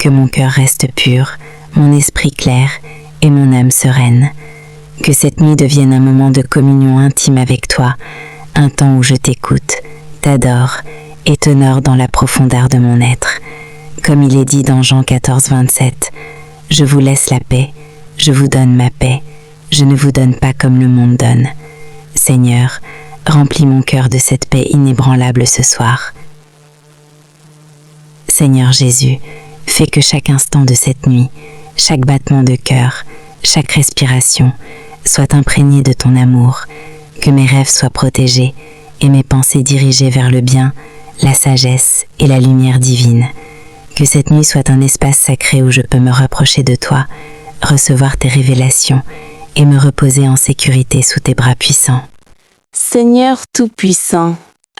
C: Que mon cœur reste pur, mon esprit clair et mon âme sereine. Que cette nuit devienne un moment de communion intime avec toi, un temps où je t'écoute, t'adore et t'honore dans la profondeur de mon être. Comme il est dit dans Jean 14, 27, « Je vous laisse la paix, je vous donne ma paix, je ne vous donne pas comme le monde donne. » Seigneur, remplis mon cœur de cette paix inébranlable ce soir. Seigneur Jésus, fais que chaque instant de cette nuit, chaque battement de cœur, chaque respiration, soit imprégné de ton amour, que mes rêves soient protégés et mes pensées dirigées vers le bien, la sagesse et la lumière divine. Que cette nuit soit un espace sacré où je peux me rapprocher de toi, recevoir tes révélations et me reposer en sécurité sous tes bras puissants.
B: Seigneur Tout-Puissant,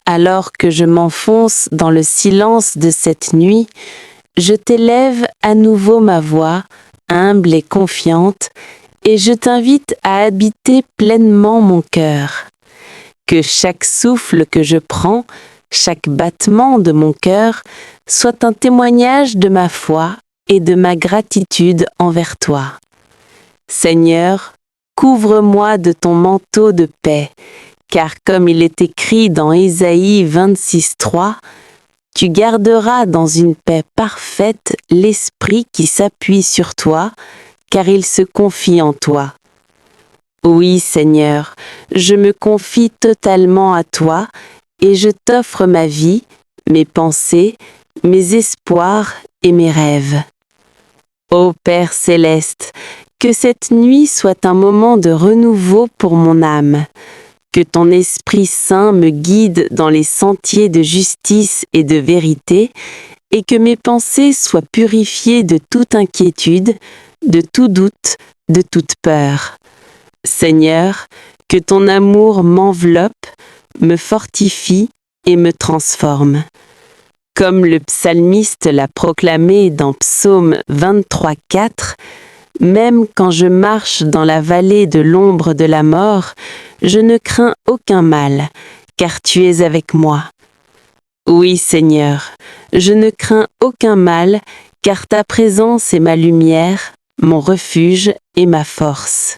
B: alors que je m'enfonce dans le silence de cette nuit, je t'élève à nouveau ma voix, humble et confiante, et je t'invite à habiter pleinement mon cœur. Que chaque souffle que je prends, chaque battement de mon cœur, soit un témoignage de ma foi et de ma gratitude envers toi. Seigneur, couvre-moi de ton manteau de paix, car comme il est écrit dans Ésaïe 26:3, tu garderas dans une paix parfaite l'esprit qui s'appuie sur toi, car il se confie en toi. Oui, Seigneur, je me confie totalement à toi et je t'offre ma vie, mes pensées, mes espoirs et mes rêves. Ô Père céleste, que cette nuit soit un moment de renouveau pour mon âme, que ton Esprit Saint me guide dans les sentiers de justice et de vérité, et que mes pensées soient purifiées de toute inquiétude, de tout doute, de toute peur. Seigneur, que ton amour m'enveloppe, me fortifie et me transforme. Comme le psalmiste l'a proclamé dans Psaume 23:4, « Même quand je marche dans la vallée de l'ombre de la mort, je ne crains aucun mal, car tu es avec moi. » Oui, Seigneur, je ne crains aucun mal, car ta présence est ma lumière, mon refuge et ma force.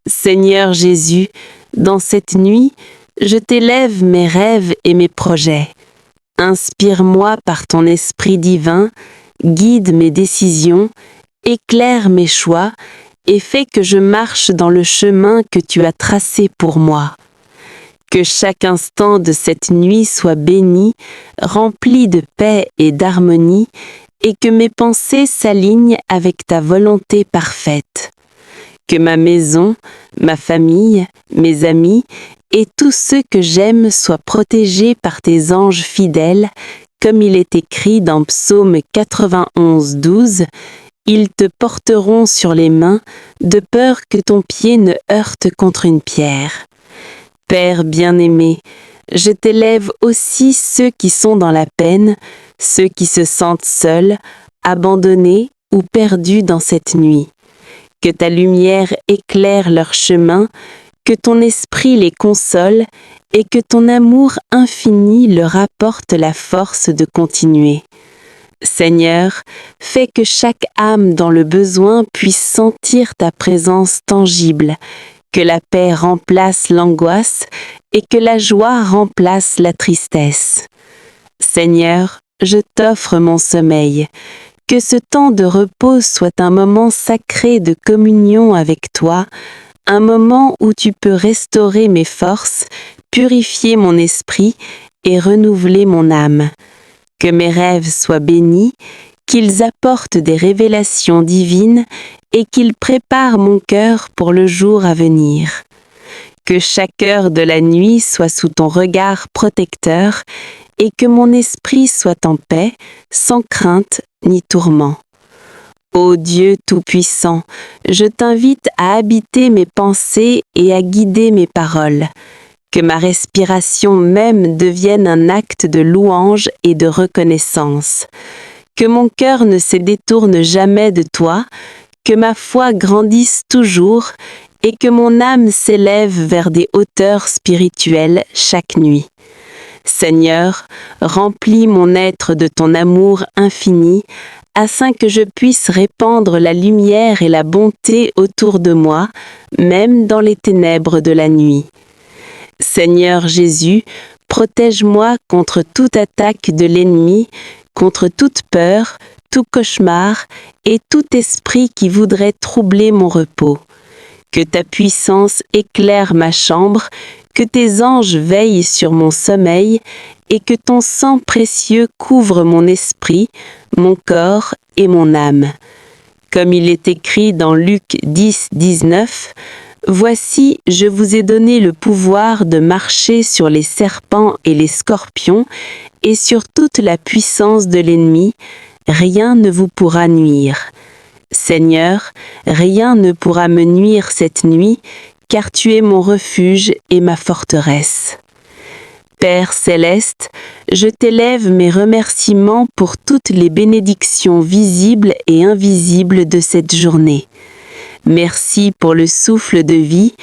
B: Seigneur Jésus, dans cette nuit, je t'élève mes rêves et mes projets. Inspire-moi par ton esprit divin, guide mes décisions, éclaire mes choix et fais que je marche dans le chemin que tu as tracé pour moi. Que chaque instant de cette nuit soit béni, rempli de paix et d'harmonie, et que mes pensées s'alignent avec ta volonté parfaite. Que ma maison, ma famille, mes amis et tous ceux que j'aime soient protégés par tes anges fidèles, comme il est écrit dans Psaume 91:12, « Ils te porteront sur les mains, de peur que ton pied ne heurte contre une pierre. » Père bien-aimé, je t'élève aussi ceux qui sont dans la peine, ceux qui se sentent seuls, abandonnés ou perdus dans cette nuit. Que ta lumière éclaire leur chemin, que ton esprit les console et que ton amour infini leur apporte la force de continuer. Seigneur, fais que chaque âme dans le besoin puisse sentir ta présence tangible, que la paix remplace l'angoisse et que la joie remplace la tristesse. Seigneur, je t'offre mon sommeil. Que ce temps de repos soit un moment sacré de communion avec toi, un moment où tu peux restaurer mes forces, purifier mon esprit et renouveler mon âme. Que mes rêves soient bénis, qu'ils apportent des révélations divines et qu'ils préparent mon cœur pour le jour à venir. Que chaque heure de la nuit soit sous ton regard protecteur et que mon esprit soit en paix, sans crainte ni tourment. Ô Dieu Tout-Puissant, je t'invite à habiter mes pensées et à guider mes paroles. Que ma respiration même devienne un acte de louange et de reconnaissance. Que mon cœur ne se détourne jamais de toi, que ma foi grandisse toujours et que mon âme s'élève vers des hauteurs spirituelles chaque nuit. Seigneur, remplis mon être de ton amour infini, afin que je puisse répandre la lumière et la bonté autour de moi, même dans les ténèbres de la nuit. Seigneur Jésus, protège-moi contre toute attaque de l'ennemi, contre toute peur, tout cauchemar et tout esprit qui voudrait troubler mon repos. Que ta puissance éclaire ma chambre, que tes anges veillent sur mon sommeil, et que ton sang précieux couvre mon esprit, mon corps et mon âme. Comme il est écrit dans Luc 10, 19, « Voici, je vous ai donné le pouvoir de marcher sur les serpents et les scorpions, et sur toute la puissance de l'ennemi, rien ne vous pourra nuire. Seigneur, rien ne pourra me nuire cette nuit, car tu es mon refuge et ma forteresse. Père céleste, je t'élève mes remerciements pour toutes les bénédictions visibles et invisibles de cette journée. Merci pour le souffle de vie,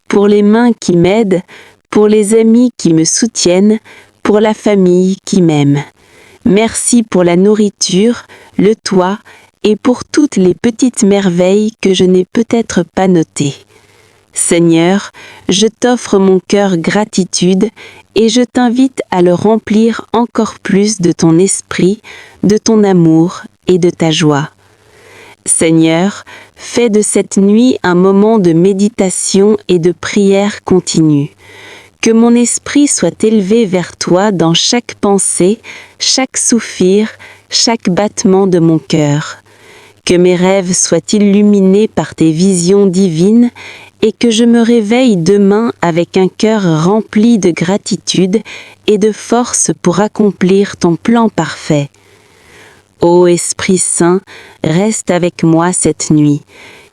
B: pour les mains qui m'aident, pour les amis qui me soutiennent, pour la famille qui m'aime. Merci pour la nourriture, le toit et pour toutes les petites merveilles que je n'ai peut-être pas notées. Seigneur, je t'offre mon cœur gratitude et je t'invite à le remplir encore plus de ton esprit, de ton amour et de ta joie. Seigneur, fais de cette nuit un moment de méditation et de prière continue. Que mon esprit soit élevé vers toi dans chaque pensée, chaque soupir, chaque battement de mon cœur. Que mes rêves soient illuminés par tes visions divines et que je me réveille demain avec un cœur rempli de gratitude et de force pour accomplir ton plan parfait. Ô Esprit Saint, reste avec moi cette nuit.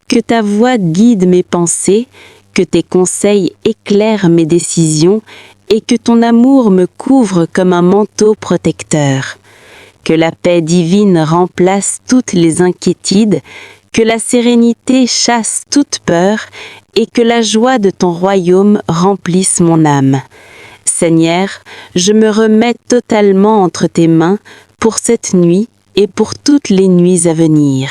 B: Que ta voix guide mes pensées, que tes conseils éclairent mes décisions et que ton amour me couvre comme un manteau protecteur. Que la paix divine remplace toutes les inquiétudes, que la sérénité chasse toute peur et que la joie de ton royaume remplisse mon âme. Seigneur, je me remets totalement entre tes mains pour cette nuit et pour toutes les nuits à venir.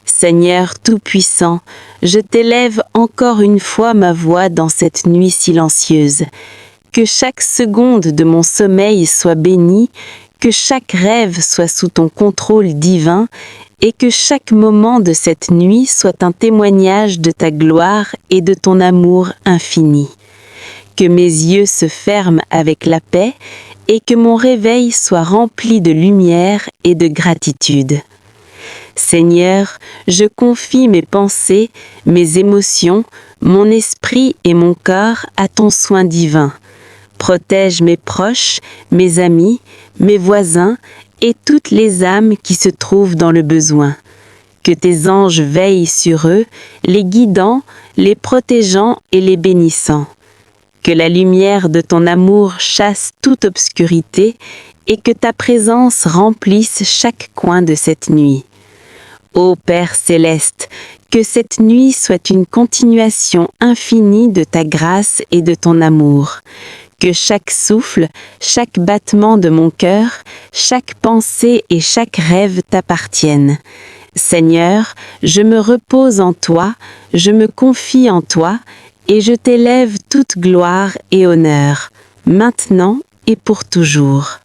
B: Seigneur Tout-Puissant, je t'élève encore une fois ma voix dans cette nuit silencieuse. Que chaque seconde de mon sommeil soit bénie, que chaque rêve soit sous ton contrôle divin et que chaque moment de cette nuit soit un témoignage de ta gloire et de ton amour infini. Que mes yeux se ferment avec la paix et que mon réveil soit rempli de lumière et de gratitude. Seigneur, je confie mes pensées, mes émotions, mon esprit et mon corps à ton soin divin. Protège mes proches, mes amis, mes voisins et toutes les âmes qui se trouvent dans le besoin. Que tes anges veillent sur eux, les guidant, les protégeant et les bénissant. Que la lumière de ton amour chasse toute obscurité et que ta présence remplisse chaque coin de cette nuit. Ô Père céleste, que cette nuit soit une continuation infinie de ta grâce et de ton amour. Que chaque souffle, chaque battement de mon cœur, chaque pensée et chaque rêve t'appartiennent. Seigneur, je me repose en toi, je me confie en toi, et je t'élève toute gloire et honneur, maintenant et pour toujours.